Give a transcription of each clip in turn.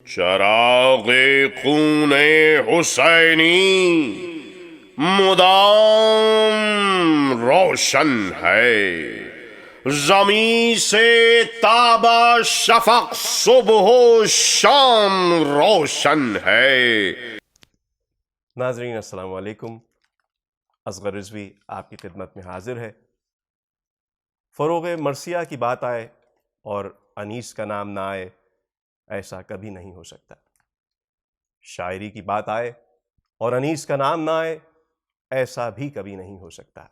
چراغ خون حسینی مدام روشن ہے، زمین سے تابا شفق صبح و شام روشن ہے۔ ناظرین السلام علیکم، اصغر رضوی آپ کی خدمت میں حاضر ہے۔ فروغ مرثیہ کی بات آئے اور انیس کا نام نہ آئے، ایسا کبھی نہیں ہو سکتا۔ شاعری کی بات آئے اور انیس کا نام نہ آئے، ایسا بھی کبھی نہیں ہو سکتا۔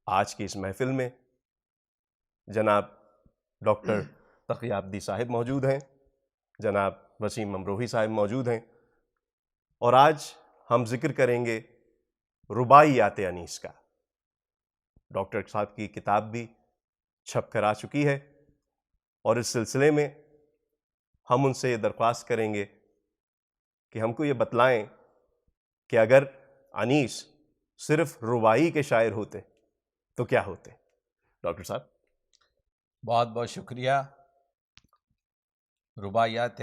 آج کی اس محفل میں جناب ڈاکٹر تقی عابدی صاحب موجود ہیں، جناب وسیم امروہی صاحب موجود ہیں، اور آج ہم ذکر کریں گے رباعیات انیس کا۔ ڈاکٹر صاحب کی کتاب بھی چھپ کر آ چکی ہے، اور اس سلسلے میں ہم ان سے یہ درخواست کریں گے کہ ہم کو یہ بتلائیں کہ اگر انیس صرف رباعی کے شاعر ہوتے تو کیا ہوتے؟ ڈاکٹر صاحب بہت بہت شکریہ۔ رباعیات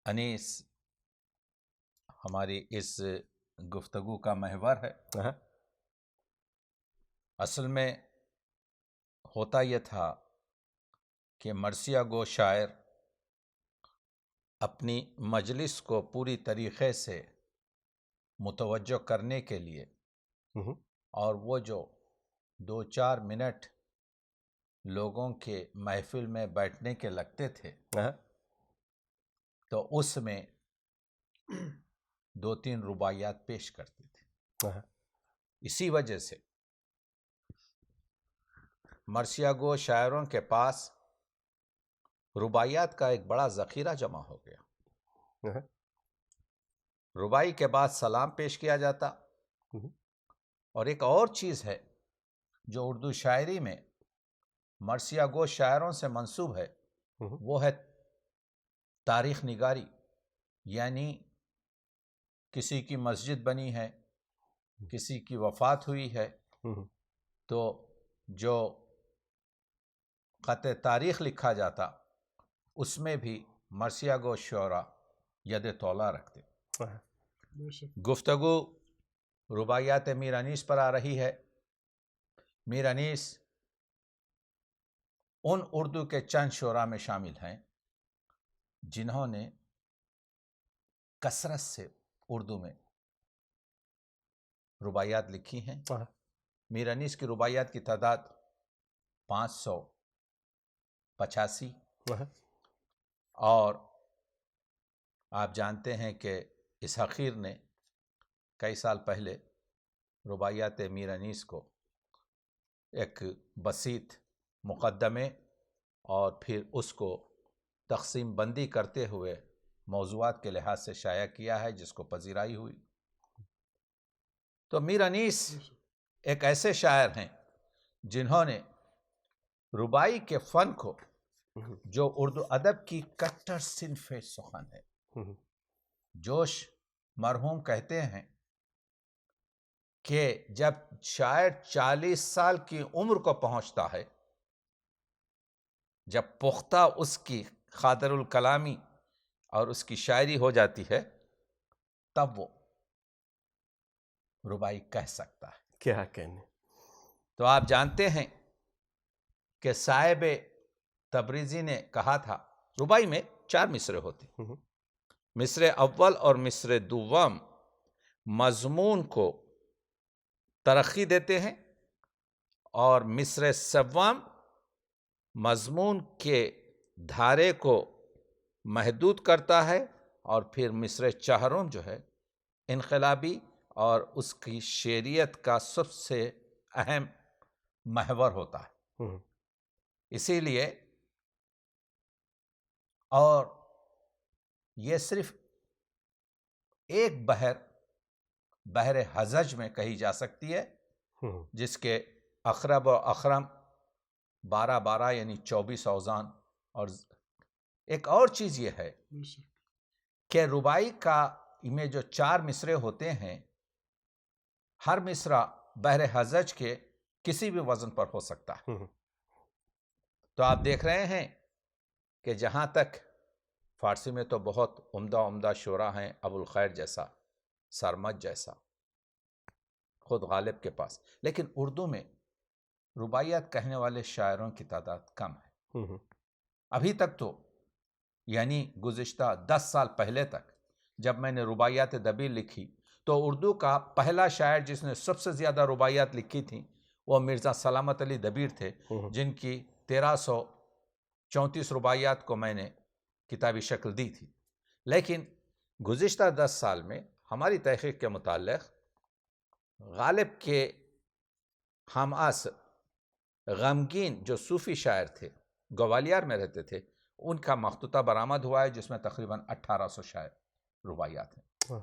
انیس ہماری اس گفتگو کا محور ہے۔ اصل میں ہوتا یہ تھا کہ مرثیہ گو شاعر اپنی مجلس کو پوری طریقے سے متوجہ کرنے کے لیے، اور وہ جو 2-4 منٹ لوگوں کے محفل میں بیٹھنے کے لگتے تھے، تو اس میں 2-3 رباعیات پیش کرتے تھے۔ اسی وجہ سے مرثیہ گو شاعروں کے پاس رباعیات کا ایک بڑا ذخیرہ جمع ہو گیا۔ رباعی کے بعد سلام پیش کیا جاتا، اور ایک اور چیز ہے جو اردو شاعری میں مرثیہ گو شاعروں سے منسوب ہے، وہ ہے تاریخ نگاری۔ یعنی کسی کی مسجد بنی ہے، کسی کی وفات ہوئی ہے، تو جو خط تاریخ لکھا جاتا اس میں بھی مرثیہ گو شعراء ید طولا رکھتے۔ گفتگو رباعیات میر انیس پر آ رہی ہے۔ میر انیس ان اردو کے چند شعراء میں شامل ہیں جنہوں نے کثرت سے اردو میں رباعیات لکھی ہیں۔ میر انیس کی رباعیات کی تعداد 585، اور آپ جانتے ہیں کہ اسحاقیر نے کئی سال پہلے رباعیات میر انیس کو ایک بسیط مقدمے اور پھر اس کو تقسیم بندی کرتے ہوئے موضوعات کے لحاظ سے شائع کیا ہے، جس کو پذیرائی ہوئی۔ تو میر انیس ایک ایسے شاعر ہیں جنہوں نے رباعی کے فن کو، جو اردو ادب کی کٹر صنف سخن ہے، جوش مرحوم کہتے ہیں کہ جب شاعر 40 سال کی عمر کو پہنچتا ہے، جب پختہ اس کی خاطر الکلامی اور اس کی شاعری ہو جاتی ہے، تب وہ رباعی کہہ سکتا ہے۔ کیا کہنے؟ تو آپ جانتے ہیں کہ صاحب تبریزی نے کہا تھا، رباعی میں 4 مصرے ہوتے ہیں۔ مصرے اول اور مصرے دوم مضمون کو ترقی دیتے ہیں، اور مصرے سوم مضمون کے دھارے کو محدود کرتا ہے، اور پھر مصرے چہارم جو ہے انقلابی اور اس کی شعریت کا سب سے اہم محور ہوتا ہے۔ اسی لیے، اور یہ صرف ایک بحر حزج میں کہی جا سکتی ہے، جس کے اقرب و اخرم 12 یعنی 24 اوزان۔ اور ایک اور چیز یہ ہے کہ رباعی کا میں جو 4 مصرے ہوتے ہیں، ہر مصرع بحر حزج کے کسی بھی وزن پر ہو سکتا ہے۔ تو آپ دیکھ رہے ہیں کہ جہاں تک فارسی میں تو بہت عمدہ عمدہ شعراء ہیں، ابو الخیر جیسا، سرمد جیسا، خود غالب کے پاس، لیکن اردو میں رباعیات کہنے والے شاعروں کی تعداد کم ہے۔ ابھی تک تو یعنی گزشتہ 10 سال پہلے تک جب میں نے رباعیات دبیر لکھی تو اردو کا پہلا شاعر جس نے سب سے زیادہ رباعیات لکھی تھیں وہ مرزا سلامت علی دبیر تھے، جن کی 1334 رباعیات کو میں نے کتابی شکل دی تھی۔ لیکن گزشتہ 10 سال میں ہماری تحقیق کے متعلق غالب کے ہم عصر غمگین جو صوفی شاعر تھے، گوالیار میں رہتے تھے، ان کا مخطوطہ برآمد ہوا ہے جس میں تقریباً 1800 شاعر رباعیات ہیں۔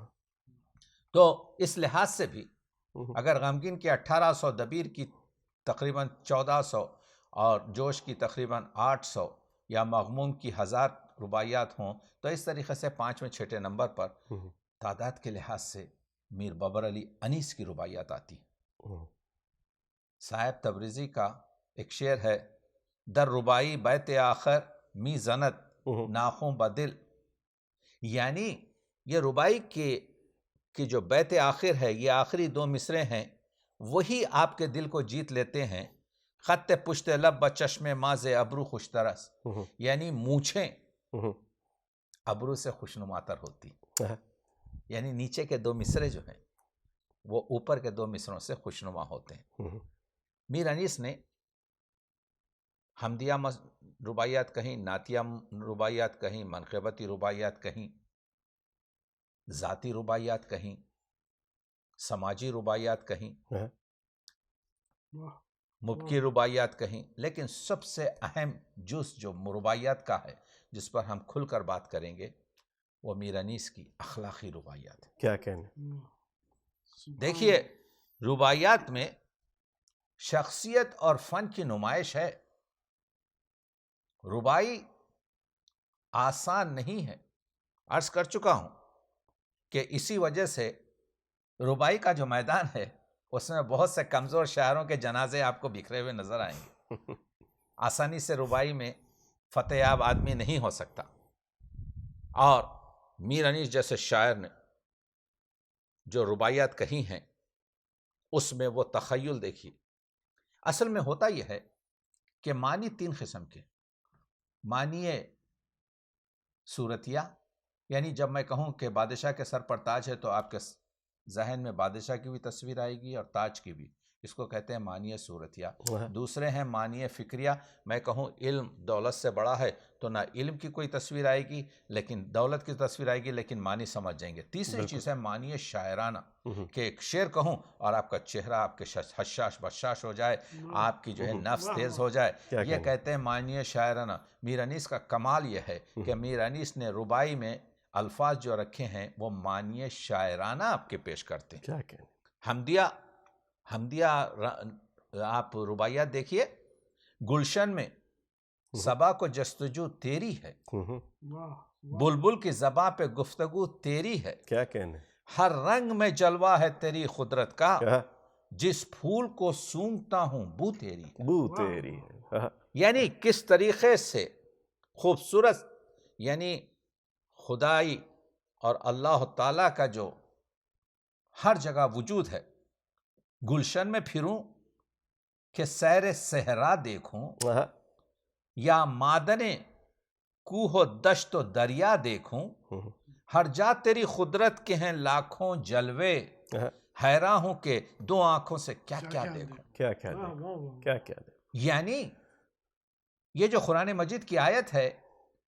تو اس لحاظ سے بھی اگر غمگین کی 1800، دبیر کی تقریباً 1400 اور جوش کی تقریباً 800 یا مغموم کی 1000 رباعیات ہوں تو اس طریقے سے 5ویں 6 نمبر پر تعداد کے لحاظ سے میر بابر علی انیس کی رباعیات آتی ہیں۔ صاحب تبریزی کا ایک شعر ہے، در رباعی بیت آخر می زند ناخوں بدل، یعنی یہ رباعی کی جو بیت آخر ہے، یہ آخری 2 مصرے ہیں، وہی آپ کے دل کو جیت لیتے ہیں۔ خط پشت لب بچشم ماز ابرو خوشترس، یعنی مونچھیں ابرو سے خوشنما تر ہوتی، یعنی نیچے کے 2 مصرے جو ہیں وہ اوپر کے 2 مصروں سے خوشنما ہوتے ہیں۔ میر انیس نے حمدیہ رباعیات کہیں، نعتیہ رباعیات کہیں، منقبتی رباعیات کہیں، ذاتی رباعیات کہیں، سماجی رباعیات کہیں، مبکی رباعیات کہیں، لیکن سب سے اہم جز جو رباعیات کا ہے جس پر ہم کھل کر بات کریں گے وہ میر انیس کی اخلاقی رباعیات ہے۔ کیا کہنے؟ دیکھیے، رباعیات میں شخصیت اور فن کی نمائش ہے۔ رباعی آسان نہیں ہے، عرض کر چکا ہوں کہ اسی وجہ سے رباعی کا جو میدان ہے اس میں بہت سے کمزور شاعروں کے جنازے آپ کو بکھرے ہوئے نظر آئیں گے۔ آسانی سے رباعی میں فتح یاب آدمی نہیں ہو سکتا، اور میر انیس جیسے شاعر نے جو رباعیات کہی ہیں اس میں وہ تخیل دیکھیے۔ اصل میں ہوتا یہ ہے کہ معنی 3 قسم کے، معنی صورتیہ، یعنی جب میں کہوں کہ بادشاہ کے سر پر تاج ہے تو آپ کے ذہن میں بادشاہ کی بھی تصویر آئے گی اور تاج کی بھی، اس کو کہتے ہیں معنی صورتیہ۔ دوسرے ہیں معنی فکریہ، میں کہوں علم دولت سے بڑا ہے تو نہ علم کی کوئی تصویر آئے گی لیکن دولت کی تصویر آئے گی، لیکن معنی سمجھ جائیں گے۔ تیسری چیز ہے معنی شاعرانہ، کہ ایک شعر کہوں اور آپ کا چہرہ آپ کے حشاش بشاش ہو جائے، آپ کی جو ہے نفس تیز ہو جائے، یہ کہتے ہیں معنی شاعرانہ۔ میر انیس کا کمال یہ ہے کہ میر انیس نے رباعی میں الفاظ جو رکھے ہیں وہ معنی شاعرانہ آپ کے پیش کرتے ہیں۔ کیا کہنے؟ حمدیہ آپ رباعیات دیکھیے، گلشن میں صبا کو جستجو تیری ہے، بلبل کی زباں پہ گفتگو تیری ہے، کیا کہنے؟ ہر رنگ میں جلوہ ہے تیری قدرت کا، جس پھول کو سونگتا ہوں بو تیری ہے، بو تیری ہے۔ یعنی کس طریقے سے خوبصورت، یعنی خدائی اور اللہ تعالیٰ کا جو ہر جگہ وجود ہے۔ گلشن میں پھروں کہ سیر صحرا دیکھوں، یا معدن کوہ و دشت و دریا دیکھوں، ہر جا تیری قدرت کے ہیں لاکھوں جلوے، حیراں ہوں کہ 2 آنکھوں سے کیا کیا دیکھوں۔ کیا کیا دیکھوں؟ کیا کیا دیکھوں؟ یعنی یہ جو قرآن مجید کی آیت ہے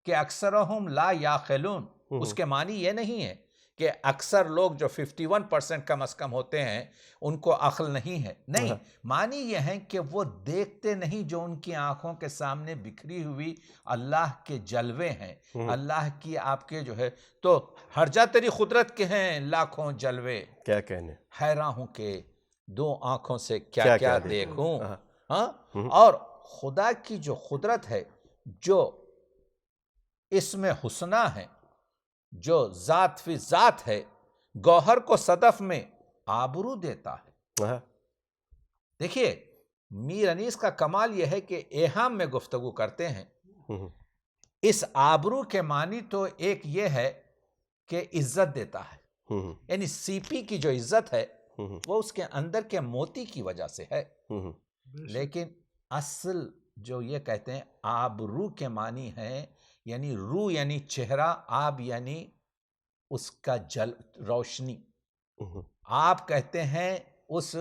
کہ اکثرہم لا یعقلون، اس کے معنی یہ نہیں ہے کہ اکثر لوگ جو 51% کم از کم ہوتے ہیں ان کو عقل نہیں ہے، نہیں، معنی یہ ہے کہ وہ دیکھتے نہیں جو ان کی آنکھوں کے سامنے بکھری ہوئی اللہ کے جلوے ہیں، اللہ کی آپ کے جو ہے، تو ہر جا تیری قدرت کے ہیں لاکھوں جلوے، کیا کہنے؟ حیراں ہوں کہ 2 آنکھوں سے کیا کیا دیکھوں۔ اور خدا کی جو قدرت ہے، جو اس میں حسنہ ہے، جو ذات فی ذات ہے، گوہر کو صدف میں آبرو دیتا ہے۔ دیکھیے، میر انیس کا کمال یہ ہے کہ ایہام میں گفتگو کرتے ہیں، اس آبرو کے معنی تو ایک یہ ہے کہ عزت دیتا ہے، یعنی سی پی کی جو عزت ہے وہ اس کے اندر کے موتی کی وجہ سے ہے، لیکن اصل جو یہ کہتے ہیں آبرو کے معنی ہے، یعنی رو یعنی چہرہ، آب یعنی اس کا جل روشنی، آپ کہتے ہیں اس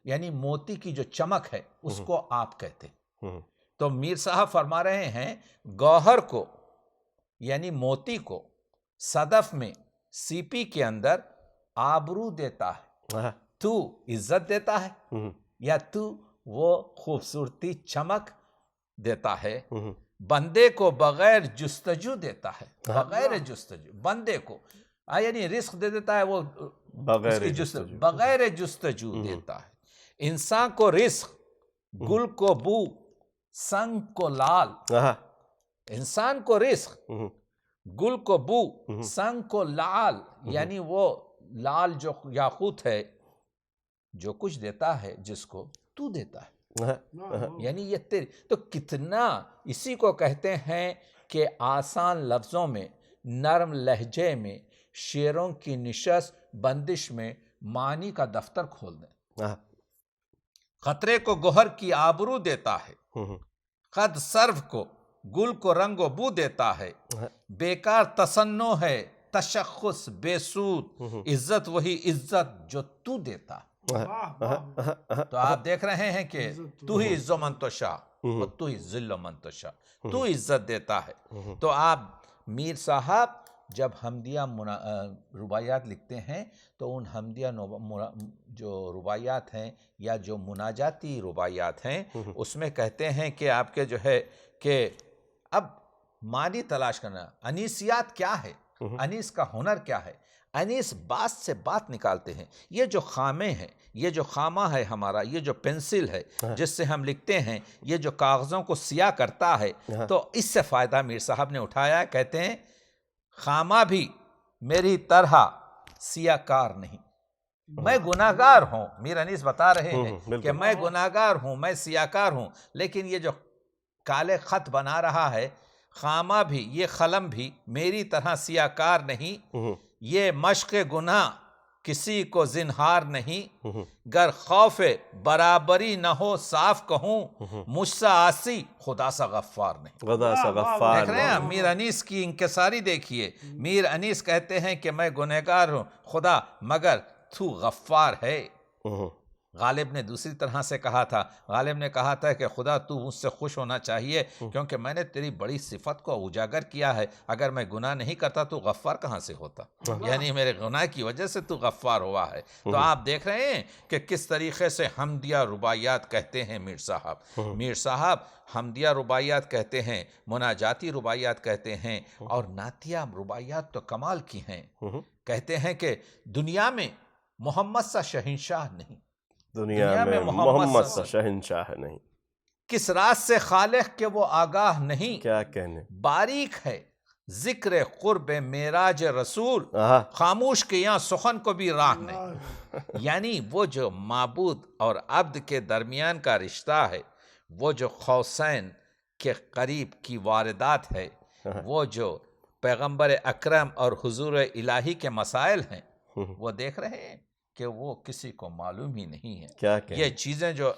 یعنی موتی کی جو چمک ہے اس کو آپ کہتے ہیں۔ تو میر صاحب فرما رہے ہیں گوہر کو یعنی موتی کو صدف میں سی پی کے اندر آبرو دیتا ہے، تو عزت دیتا ہے یا تو وہ خوبصورتی چمک دیتا ہے، بندے کو بغیر جستجو دیتا ہے، بغیر جستجو بندے کو یعنی رزق دے دیتا ہے، وہ بغیر جستجو دیتا ہے، انسان کو رزق، گل کو بو، سنگ کو لال، انسان کو رزق، گل کو بو، سنگ کو لال، یعنی وہ لال جو یاقوت ہے جو کچھ دیتا ہے جس کو تو دیتا ہے، یعنی یہ تیری تو کتنا، اسی کو کہتے ہیں کہ آسان لفظوں میں، نرم لہجے میں، شعروں کی نشست بندش میں معنی کا دفتر کھول دیں۔ خطرے کو گوہر کی آبرو دیتا ہے، خد سرو کو گل کو رنگ و بو دیتا ہے، بیکار تصنع ہے تشخص بے سود، عزت وہی عزت جو تو دیتا ہے۔ تو آپ دیکھ رہے ہیں کہ تو ہی عز و منتشا اور تو ہی ذل و منتشا، تو عزت دیتا ہے۔ تو آپ میر صاحب جب حمدیہ رباعیات لکھتے ہیں تو ان حمدیہ جو رباعیات ہیں یا جو مناجاتی رباعیات ہیں اس میں کہتے ہیں کہ آپ کے جو ہے کہ اب معنی تلاش کرنا، انیسیات کیا ہے، انیس کا ہنر کیا ہے، انیس بات سے بات نکالتے ہیں، یہ جو خامے ہیں، یہ جو خامہ ہے ہمارا، یہ جو پنسل ہے جس سے ہم لکھتے ہیں، یہ جو کاغذوں کو سیاہ کرتا ہے، تو اس سے فائدہ میر صاحب نے اٹھایا، کہتے ہیں خامہ بھی میری طرح سیاہ کار نہیں، میں گناہگار ہوں، میر انیس بتا رہے ہیں کہ میں گناہگار ہوں، میں سیاہ کار ہوں، لیکن یہ جو کالے خط بنا رہا ہے خامہ بھی، یہ قلم بھی میری طرح سیاہ کار نہیں، یہ مشق گناہ کسی کو زنہار نہیں، گر خوف برابری نہ ہو صاف کہوں، مجھ سا عاصی خدا سا غفار نہیں۔ خدا سا غفار دیکھ رہے ہیں میر انیس کی انکساری دیکھیے، میر انیس کہتے ہیں کہ میں گنہگار ہوں خدا، مگر تو غفار ہے۔ غالب نے دوسری طرح سے کہا تھا، غالب نے کہا تھا کہ خدا تو مجھ سے خوش ہونا چاہیے کیونکہ میں نے تیری بڑی صفت کو اجاگر کیا ہے، اگر میں گناہ نہیں کرتا تو غفار کہاں سے ہوتا، یعنی میرے گناہ کی وجہ سے تو غفار ہوا ہے۔ تو آپ دیکھ رہے ہیں کہ کس طریقے سے حمدیہ رباعیات کہتے ہیں میر صاحب، میر صاحب حمدیہ رباعیات کہتے ہیں، مناجاتی رباعیات کہتے ہیں، اور نعتیہ رباعیات تو کمال کی ہیں، کہتے ہیں کہ دنیا میں محمد سا شہنشاہ نہیں، دنیا میں محمد سا شہنشاہ نہیں، کس راز سے خالق کے وہ آگاہ نہیں، کیا کہنے، باریک ہے ذکر قرب معراج رسول، خاموش کے یہاں سخن کو بھی راہ نہیں، یعنی وہ جو معبود اور عبد کے درمیان کا رشتہ ہے، وہ جو قوسین کے قریب کی واردات ہے، وہ جو پیغمبر اکرم اور حضور الہی کے مسائل ہیں، وہ دیکھ رہے ہیں کہ وہ کسی کو معلوم ہی نہیں ہے۔ کیا کہنے، یہ چیزیں جو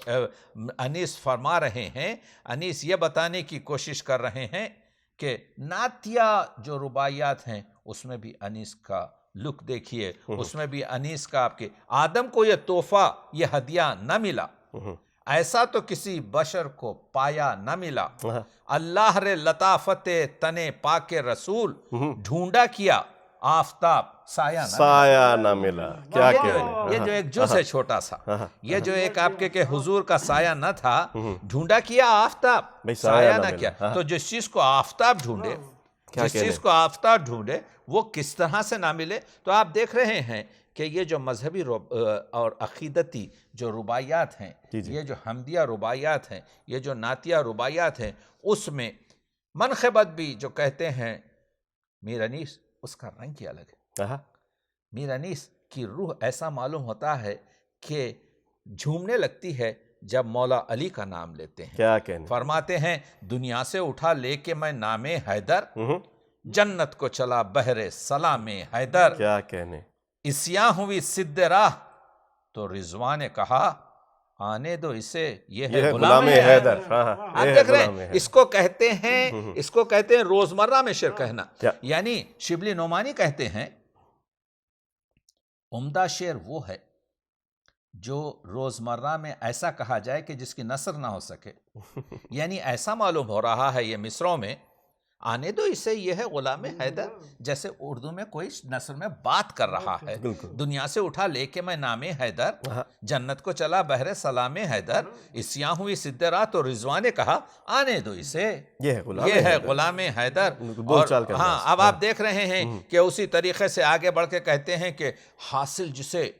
انیس فرما رہے ہیں، انیس یہ بتانے کی کوشش کر رہے ہیں کہ نعتیہ جو رباعیات ہیں اس میں بھی انیس کا لک دیکھیے، اس میں بھی انیس کا آپ کے آدم کو یہ تحفہ، یہ ہدیہ نہ ملا، ایسا تو کسی بشر کو پایا نہ ملا، اللہ رے لطافت تنے پاک رسول، ڈھونڈا کیا آفتاب سایہ نہ ملا۔ کیا کہنے، یہ جو ایک جز ہے چھوٹا سا، یہ جو ایک آپ کے کہ حضور کا سایہ نہ تھا، ڈھونڈا کیا آفتاب سایہ نہ کیا، تو جس چیز کو آفتاب ڈھونڈے، جس چیز کو آفتاب ڈھونڈے وہ کس طرح سے نہ ملے۔ تو آپ دیکھ رہے ہیں کہ یہ جو مذہبی اور عقیدتی جو رباعیات ہیں، یہ جو حمدیہ رباعیات ہیں، یہ جو نعتیہ رباعیات ہیں، اس میں منقبت بھی جو کہتے ہیں میر انیس، اس کا رنگ ہی الگ ہے۔ میر انیس کی روح ایسا معلوم ہوتا ہے کہ جھومنے لگتی ہے جب مولا علی کا نام لیتے ہیں، کیا کہنے. فرماتے ہیں دنیا سے اٹھا لے کے میں نام حیدر، جنت کو چلا بہر سلام حیدر، کیا کہنے. عصیاں ہوئی سد راہ تو رضوان نے کہا آنے دو اسے، یہ ہے غلام حیدر. آپ دیکھ رہے ہیں، اس کو کہتے ہیں روزمرہ میں شعر کہنا. یعنی شبلی نعمانی کہتے ہیں عمدہ شعر وہ ہے جو روزمرہ میں ایسا کہا جائے کہ جس کی نثر نہ ہو سکے. یعنی ایسا معلوم ہو رہا ہے یہ مصروں میں، آنے دو اسے، یہ ہے غلام حیدر، جیسے اردو میں کوئی نثر میں بات کر رہا ہے. دنیا سے اٹھا لے کے میں نام حیدر، جنت کو چلا بہر سلام حیدر، عصیاں ہوئی سد راہ تو رضوان نے کہا آنے دو اسے، یہ ہے غلام حیدر. ہاں، اب آپ دیکھ رہے ہیں کہ اسی طریقے سے آگے بڑھ کے کہتے ہیں کہ حاصل جسے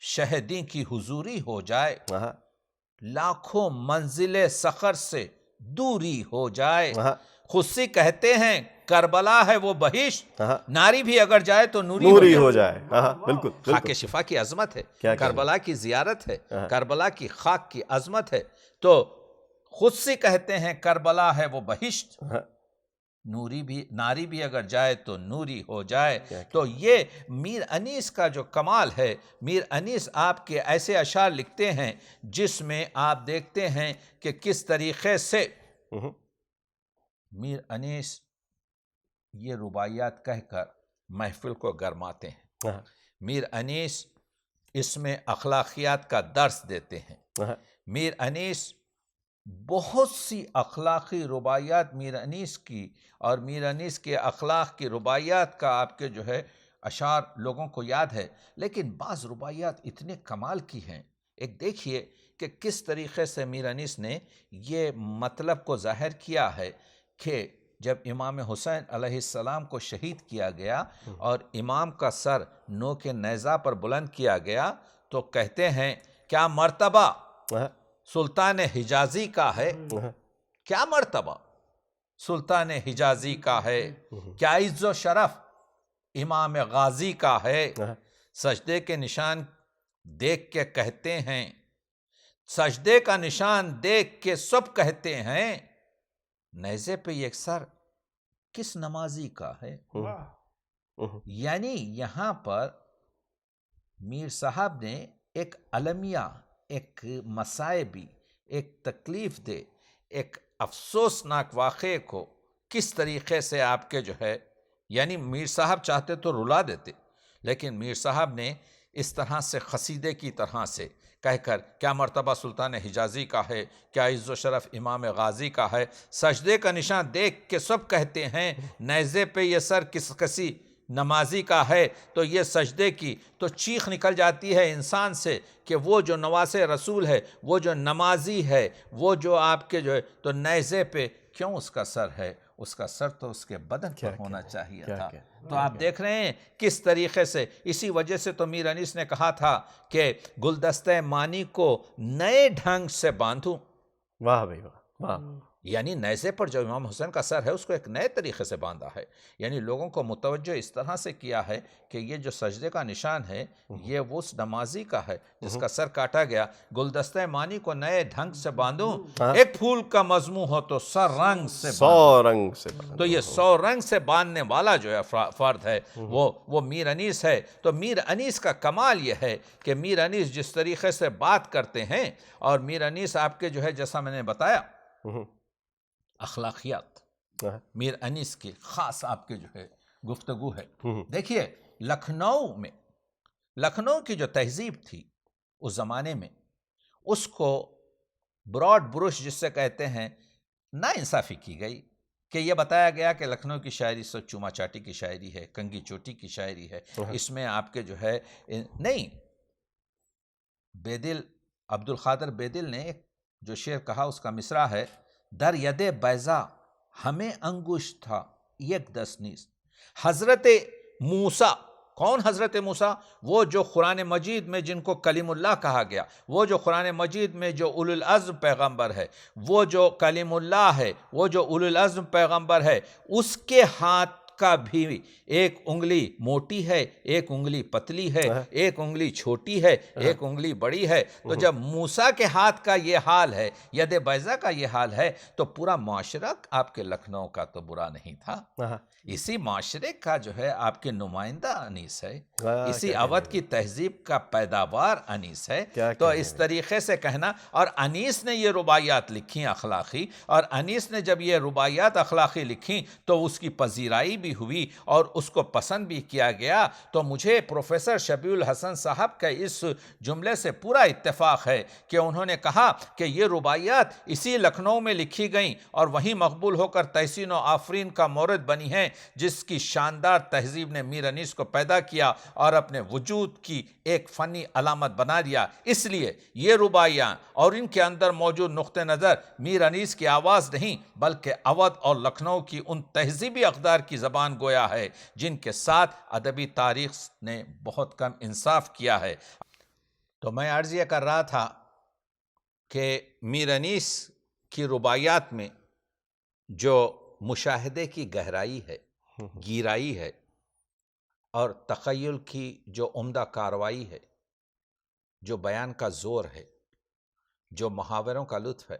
شہدی کی حضوری ہو جائے، لاکھوں منزل سخر سے دوری ہو جائے. خود سے کہتے ہیں کربلا ہے وہ بہشت، ناری بھی اگر جائے تو نوری ہو جائے. بالکل. خاک شفا کی عظمت ہے، کربلا کی زیارت ہے، کربلا کی خاک کی عظمت ہے. تو خود سے کہتے ہیں کربلا ہے وہ بہشت، ناری بھی اگر جائے تو نوری ہو جائے. تو یہ میر انیس کا جو کمال ہے، میر انیس آپ کے ایسے اشعار لکھتے ہیں جس میں آپ دیکھتے ہیں کہ کس طریقے سے میر انیس یہ رباعیات کہہ کر محفل کو گرماتے ہیں. میر انیس اس میں اخلاقیات کا درس دیتے ہیں. میر انیس بہت سی اخلاقی رباعیات میر انیس کی اور میر انیس کے اخلاق کی رباعیات کا آپ کے جو ہے اشعار لوگوں کو یاد ہے، لیکن بعض رباعیات اتنے کمال کی ہیں. ایک دیکھیے کہ کس طریقے سے میر انیس نے یہ مطلب کو ظاہر کیا ہے کہ جب امام حسین علیہ السلام کو شہید کیا گیا اور امام کا سر نو کے نیزہ پر بلند کیا گیا تو کہتے ہیں کیا مرتبہ سلطان حجازی کا ہے، کیا مرتبہ سلطان حجازی کا ہے، کیا عز و شرف امام غازی کا ہے. سجدے کے نشان دیکھ کے کہتے ہیں، سجدے کا نشان دیکھ کے سب کہتے ہیں، نیزے پہ ایک سر کس نمازی کا ہے. یعنی یہاں پر میر صاحب نے ایک المیہ، ایک مصائبی، ایک تکلیف دہ، ایک افسوسناک واقعے کو کس طریقے سے آپ کے جو ہے، یعنی میر صاحب چاہتے تو رلا دیتے، لیکن میر صاحب نے اس طرح سے قصیدے کی طرح سے کہہ کر کیا مرتبہ سلطان حجازی کا ہے، کیا عز و شرف امام غازی کا ہے، سجدے کا نشان دیکھ کے سب کہتے ہیں، نیزے پہ یہ سر کسی نمازی کا ہے. تو یہ سجدے کی تو چیخ نکل جاتی ہے انسان سے کہ وہ جو نواز رسول ہے، وہ جو نمازی ہے، وہ جو آپ کے جو ہے، تو نیزے پہ کیوں اس کا سر ہے؟ اس کا سر تو اس کے بدن پر ہونا چاہیے تھا. تو آپ دیکھ رہے ہیں کس طریقے سے، اسی وجہ سے تو میر انیس نے کہا تھا کہ گلدستہ مانی کو نئے ڈھنگ سے باندھوں. واہ بھائی واہ. یعنی نیزے پر جو امام حسین کا سر ہے اس کو ایک نئے طریقے سے باندھا ہے، یعنی لوگوں کو متوجہ اس طرح سے کیا ہے کہ یہ جو سجدے کا نشان ہے یہ وہ اس نمازی کا ہے جس کا سر کاٹا گیا. گلدستہ مانی کو نئے ڈھنگ سے باندھوں، ایک پھول کا مضمون ہو تو 100 رنگ سے 100 رنگ سے. تو یہ 100 رنگ سے باندھنے والا جو ہے فرد ہے وہ میر انیس ہے. تو میر انیس کا کمال یہ ہے کہ میر انیس جس طریقے سے بات کرتے ہیں، اور میر انیس آپ کے جو ہے جیسا میں نے بتایا اخلاقیات میر انیس کی خاص آپ کے جو ہے گفتگو ہے. دیکھیے لکھنؤ کی جو تہذیب تھی اس زمانے میں، اس کو براڈ بروش جس سے کہتے ہیں نا انصافی کی گئی کہ یہ بتایا گیا کہ لکھنؤ کی شاعری سو چوما چاٹی کی شاعری ہے، کنگھی چوٹی کی شاعری ہے، اس میں آپ کے جو ہے نہیں. بیدل عبدالقادر بیدل نے جو شعر کہا اس کا مصرع ہے، در ید بیضا ہمیں انگشت تھا یک دست نیست. حضرت موسیٰ، کون حضرت موسیٰ؟ وہ جو قرآن مجید میں جن کو کلیم اللہ کہا گیا، وہ جو قرآن مجید میں جو اولو العزم پیغمبر ہے، وہ جو کلیم اللہ ہے، وہ جو اولو العزم پیغمبر ہے، اس کے ہاتھ کا بھی ایک انگلی موٹی ہے، ایک انگلی پتلی ہے، ایک انگلی چھوٹی ہے، ایک انگلی بڑی ہے۔ تو جب موسیٰ کے ہاتھ کا یہ حال ہے، ید بیضا کا یہ حال ہے، تو پورا معاشرہ آپ کے لکھنؤ کا تو برا نہیں تھا۔ اسی معاشرے کا جو ہے آپ کے نمائندہ انیس ہے، اسی اودھ کی تہذیب کا پیداوار انیس ہے۔ تو اس طریقے سے کہنا، اور انیس نے یہ رباعیات لکھی اخلاقی، اور انیس نے جب یہ رباعیات اخلاقی لکھی تو اس کی پذیرائی بھی ہوئی اور اس کو پسند بھی کیا گیا۔ تو مجھے پروفیسر شبیہ الحسن صاحب کا اس جملے سے پورا اتفاق ہے کہ انہوں نے کہا کہ یہ رباعیات اسی لکھنؤ میں لکھی گئیں اور وہیں مقبول ہو کر تحسین و آفرین کا مورد بنی ہیں، جس کی شاندار تہذیب نے میر انیس کو پیدا کیا اور اپنے وجود کی ایک فنی علامت بنا دیا۔ اس لیے یہ رباعیاں اور ان کے اندر موجود نقطہ نظر میر انیس کی آواز نہیں، بلکہ اودھ اور لکھنؤ کی ان تہذیبی اقدار کی زبان گویا ہے جن کے ساتھ ادبی تاریخ نے بہت کم انصاف کیا ہے۔ تو میں عرض یہ کر رہا تھا کہ میر انیس کی رباعیات میں جو مشاہدے کی گہرائی ہے، گیرائی ہے، اور تخیل کی جو عمدہ کاروائی ہے، جو بیان کا زور ہے، جو محاوروں کا لطف ہے،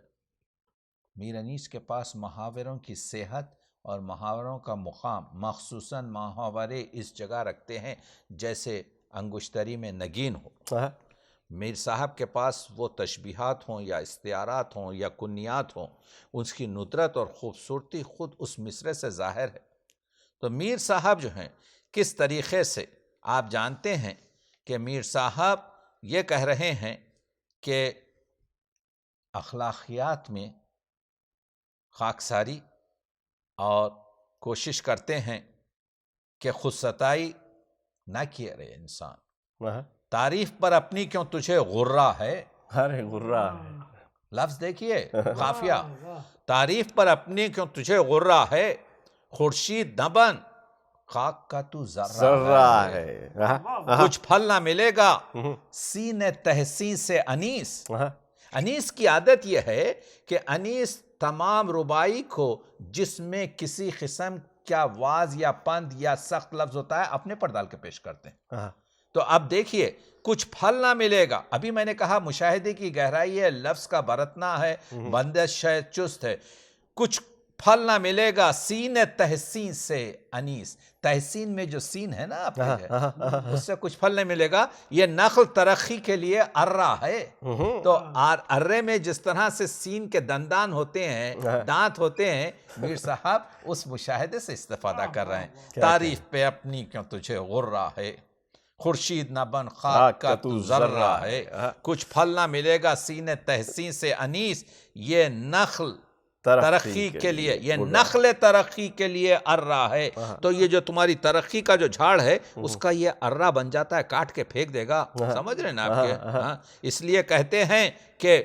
میر انیس کے پاس محاوروں کی صحت اور محاوروں کا مقام، مخصوصاً محاورے اس جگہ رکھتے ہیں جیسے انگشتری میں نگین ہو۔ میر صاحب کے پاس وہ تشبیہات ہوں یا استعارات ہوں یا کنیات ہوں، اس کی ندرت اور خوبصورتی خود اس مصرعے سے ظاہر ہے۔ تو میر صاحب جو ہیں کس طریقے سے، آپ جانتے ہیں کہ میر صاحب یہ کہہ رہے ہیں کہ اخلاقیات میں خاکساری، اور کوشش کرتے ہیں کہ خود ستائی نہ کیے رہے انسان۔ تعریف پر اپنی کیوں تجھے غرہ ہے، ارے غرہ ہے، لفظ دیکھیے قافیہ، تعریف پر اپنی کیوں تجھے غرہ ہے، خورشید نہ بن خاک کا تو ذرہ ہے، کچھ پھل نہ ملے گا سینے تحسین سے انیس۔ انیس کی عادت یہ ہے کہ انیس تمام ربائی کو جس میں کسی قسم کیا واز یا پند یا سخت لفظ ہوتا ہے اپنے پر ڈال کے پیش کرتے ہیں۔ تو اب دیکھیے، کچھ پھل نہ ملے گا، ابھی میں نے کہا مشاہدے کی گہرائی ہے، لفظ کا برتنا ہے، بندش ہے، چست ہے۔ کچھ پھل نہ ملے گا سین تحسین سے انیس، تحسین میں جو سین ہے نا آپ کے، اس سے کچھ پھل نہیں ملے گا۔ یہ نخل ترقی کے لیے ارہ ہے، تو ارے میں جس طرح سے سین کے دندان ہوتے ہیں، دانت ہوتے ہیں، میر صاحب اس مشاہدے سے استفادہ کر رہے ہیں۔ تعریف پہ اپنی کیوں تجھے غرہ ہے، خورشید نہ بن خاک کا تو ذرہ ہے، کچھ پھل نہ ملے گا سین تحسین سے انیس، یہ نخل ترقی کے لیے، یہ نخل ترقی کے لیے ارہ ہے۔ تو یہ جو تمہاری ترقی کا جو جھاڑ ہے اس کا یہ ارہ بن جاتا ہے، کاٹ کے پھینک دے گا، سمجھ رہے ہیں نا آپ کے؟ اس لیے کہتے ہیں کہ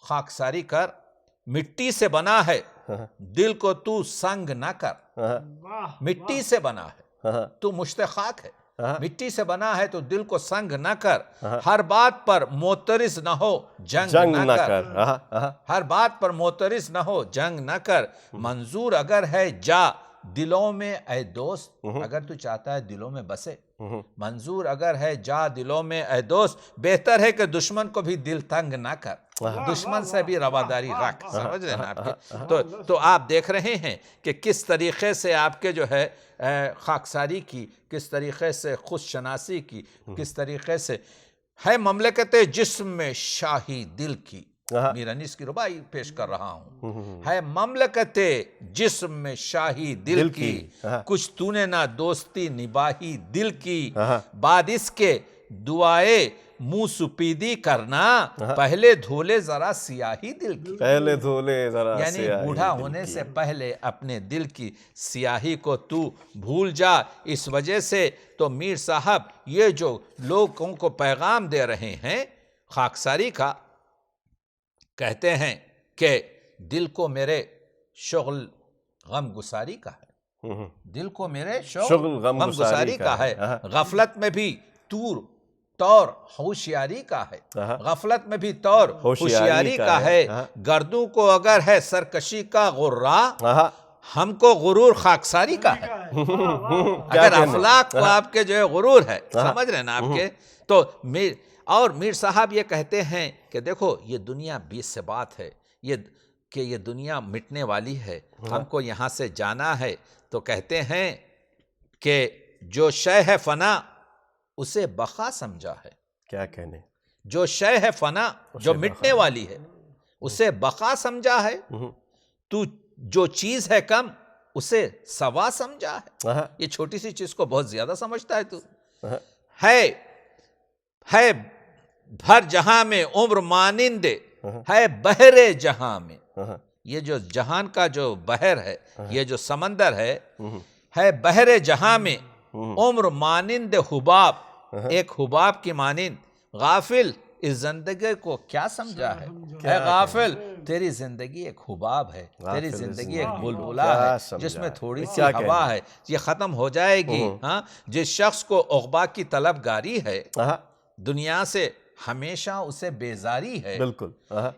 خاکساری کر، مٹی سے بنا ہے دل کو تو سنگ نہ کر، مٹی سے بنا ہے تو مشت خاک ہے، مٹی سے بنا ہے تو دل کو سنگ نہ کر، ہر بات پر معترض نہ ہو جنگ نہ کر، ہر بات پر معترض نہ ہو جنگ نہ کر، منظور اگر ہے جا دلوں میں اے دوست، اگر تو چاہتا ہے دلوں میں بسے، منظور اگر ہے جا دلوں میں اے دوست، بہتر ہے کہ دشمن کو بھی دل تنگ نہ کر، دشمن سے بھی رواداری رکھ، سمجھ رہے ہیں آپ کے؟ تو آپ دیکھ رہے ہیں کہ کس طریقے سے آپ کے جو ہے خاکساری کی، کس طریقے سے خود شناسی کی، کس طریقے سے ہے مملکت جسم میں شاہی دل کی، میر انیس کی ربائی پیش کر رہا ہوں، ہے مملکت جسم میں شاہی دل کی، کچھ تو نے نہ دوستی نباہی دل کی، بعد اس کے دعائے منہ سپیدی کرنا، پہلے دھولے ذرا سیاہی دل کی، پہلے دھولے ذرا یعنی بوڑھا ہونے سے پہلے اپنے دل کی سیاہی کو تو بھول جا۔ اس وجہ سے تو میر صاحب یہ جو لوگوں کو پیغام دے رہے ہیں خاکساری کا، کہتے ہیں کہ دل کو میرے شغل غم گساری کا ہے، دل کو میرے شغل غم گساری کا ہے، غفلت میں بھی طور ہوشیاری کا ہے، غفلت میں بھی طور ہوشیاری کا ہے، گردوں کو اگر ہے سرکشی کا غرہ، ہم کو غرور خاکساری کا ہے. اگر افلاک کو آپ کے جو ہے غرور ہے، سمجھ رہے ہیں نا آپ کے، تو میر صاحب یہ کہتے ہیں کہ دیکھو یہ دنیا بیس سے بات ہے، یہ دنیا مٹنے والی ہے، ہم کو یہاں سے جانا ہے. تو کہتے ہیں کہ جو شے ہے فنا اسے بقا سمجھا ہے. کیا کہنے، جو شے ہے فنا جو مٹنے والی ہے اسے بقا سمجھا ہے. تو جو چیز ہے کم اسے سوا سمجھا ہے. یہ چھوٹی سی چیز کو بہت زیادہ سمجھتا ہے. تو ہے بھر جہاں میں عمر مانند ہے بحر جہاں میں. یہ جو جہان کا جو بحر ہے، یہ جو سمندر ہے بحر جہاں میں عمر مانند حباب، ایک حباب کی مانند. غافل اس زندگی کو کیا سمجھا ہے؟ اے غافل تیری زندگی ایک حباب ہے، تیری زندگی ایک بلبلہ ہے جس میں تھوڑی سی ہوا ہے، یہ ختم ہو جائے گی. جس شخص کو عقبا کی طلب گاری ہے، دنیا سے ہمیشہ اسے بیزاری ہے. بالکل.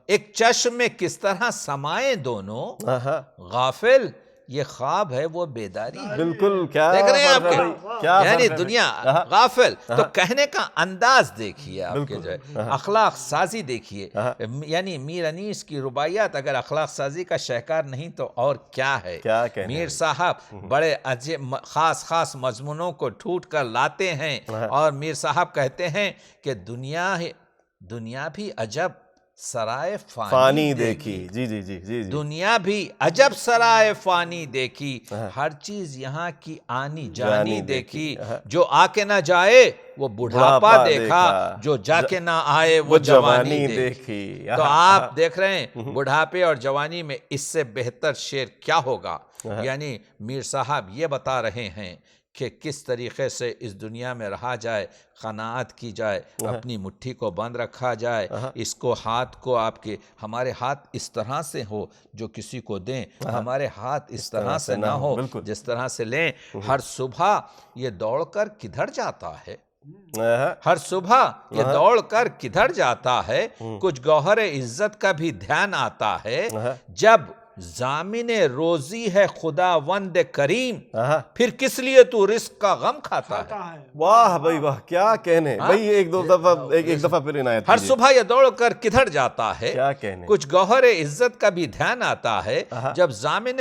ایک چشم میں کس طرح سمائے دونوں، غافل یہ خواب ہے وہ بیداری ہے. بالکل. کیا دیکھ رہے ہیں آپ کے، یعنی دنیا غافل. تو کہنے کا انداز دیکھیے آپ کے، جو ہے اخلاق سازی دیکھیے. یعنی میر انیس کی رباعیات اگر اخلاق سازی کا شہکار نہیں تو اور کیا ہے. میر صاحب بڑے خاص مضمونوں کو ٹھوٹ کر لاتے ہیں، اور میر صاحب کہتے ہیں کہ دنیا بھی عجب سرائے فانی دیکھی. جی. دنیا بھی عجب سرائے فانی دیکھی، ہر چیز یہاں کی آنی جانی دیکھی. جو آ کے نہ جائے وہ بڑھاپا دیکھا، جو جا کے نہ آئے وہ جوانی دیکھی. تو آپ دیکھ رہے ہیں بڑھاپے اور جوانی میں اس سے بہتر شعر کیا ہوگا. یعنی میر صاحب یہ بتا رہے ہیں کہ کس طریقے سے اس دنیا میں رہا جائے، قناعت کی جائے، اپنی مٹھی کو بند رکھا جائے. اس کو ہاتھ کو آپ کے، ہمارے ہاتھ اس طرح سے ہو جو کسی کو دیں، ہمارے ہاتھ اس طرح سے نہ ہو جس طرح سے لیں. ہر صبح یہ دوڑ کر کدھر جاتا ہے، ہر صبح یہ دوڑ کر کدھر جاتا ہے. کچھ گوہر عزت کا بھی دھیان آتا ہے، جب ضامن روزی ہے خدا وند کریم، پھر کس لیے تو رزق کا غم کھاتا ہے. واہ بھائی واہ، کیا کہنے بھائی. ایک دفعہ پھر عنایت. ہر صبح یہ دوڑ کر کدھر جاتا ہے، کیا کہنے. کچھ گوہر عزت کا بھی دھیان آتا ہے، جب ضامن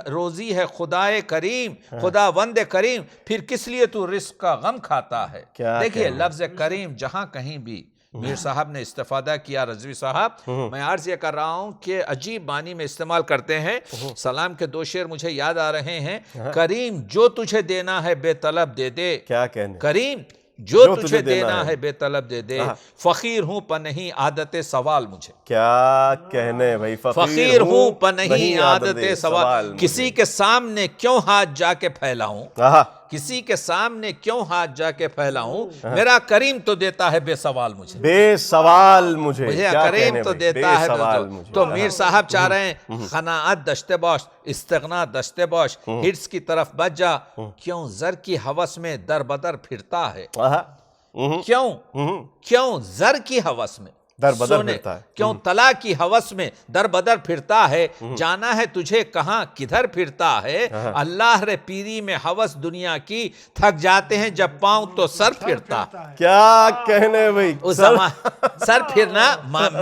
روزی ہے خدائے کریم، خدا وند کریم، پھر کس لیے تو رزق کا غم کھاتا ہے. دیکھیے لفظ کریم جہاں کہیں بھی میر صاحب نے استفادہ کیا، رضوی صاحب میں عرض یہ کر رہا ہوں کہ عجیب معنی میں استعمال کرتے ہیں. سلام کے 2 شعر مجھے یاد آ رہے ہیں. کریم جو تجھے دینا ہے بے طلب دے دے. کیا کہنے. کریم جو تجھے دینا ہے بے طلب دے دے. فقیر ہوں پر نہیں عادت سوال مجھے. کیا کہنے بھائی. فقیر ہوں پر نہیں عادت سوال. کسی کے سامنے کیوں ہاتھ جا کے پھیلاؤں، کسی کے سامنے کیوں ہاتھ جا کے پھیلاؤں. میرا کریم تو دیتا ہے بے سوال مجھے، بے سوال مجھے کریم تو دیتا ہے. تو میر صاحب چاہ رہے ہیں قناعت دشتے باش، استغنا دشتے باش، ہرس کی طرف بچ جا. کیوں زر کی ہوس میں در بدر پھرتا ہے، کیوں زر کی ہوس میں در بدر پھرتا ہے، کیوں طلا کی ہوس میں در بدر پھرتا ہے. جانا ہے تجھے کہاں کدھر پھرتا ہے. اللہ رے پیری میں ہوس دنیا کی، تھک جاتے ہیں جب پاؤں تو سر پھرتا. کیا کہنے بھائی. سر پھرنا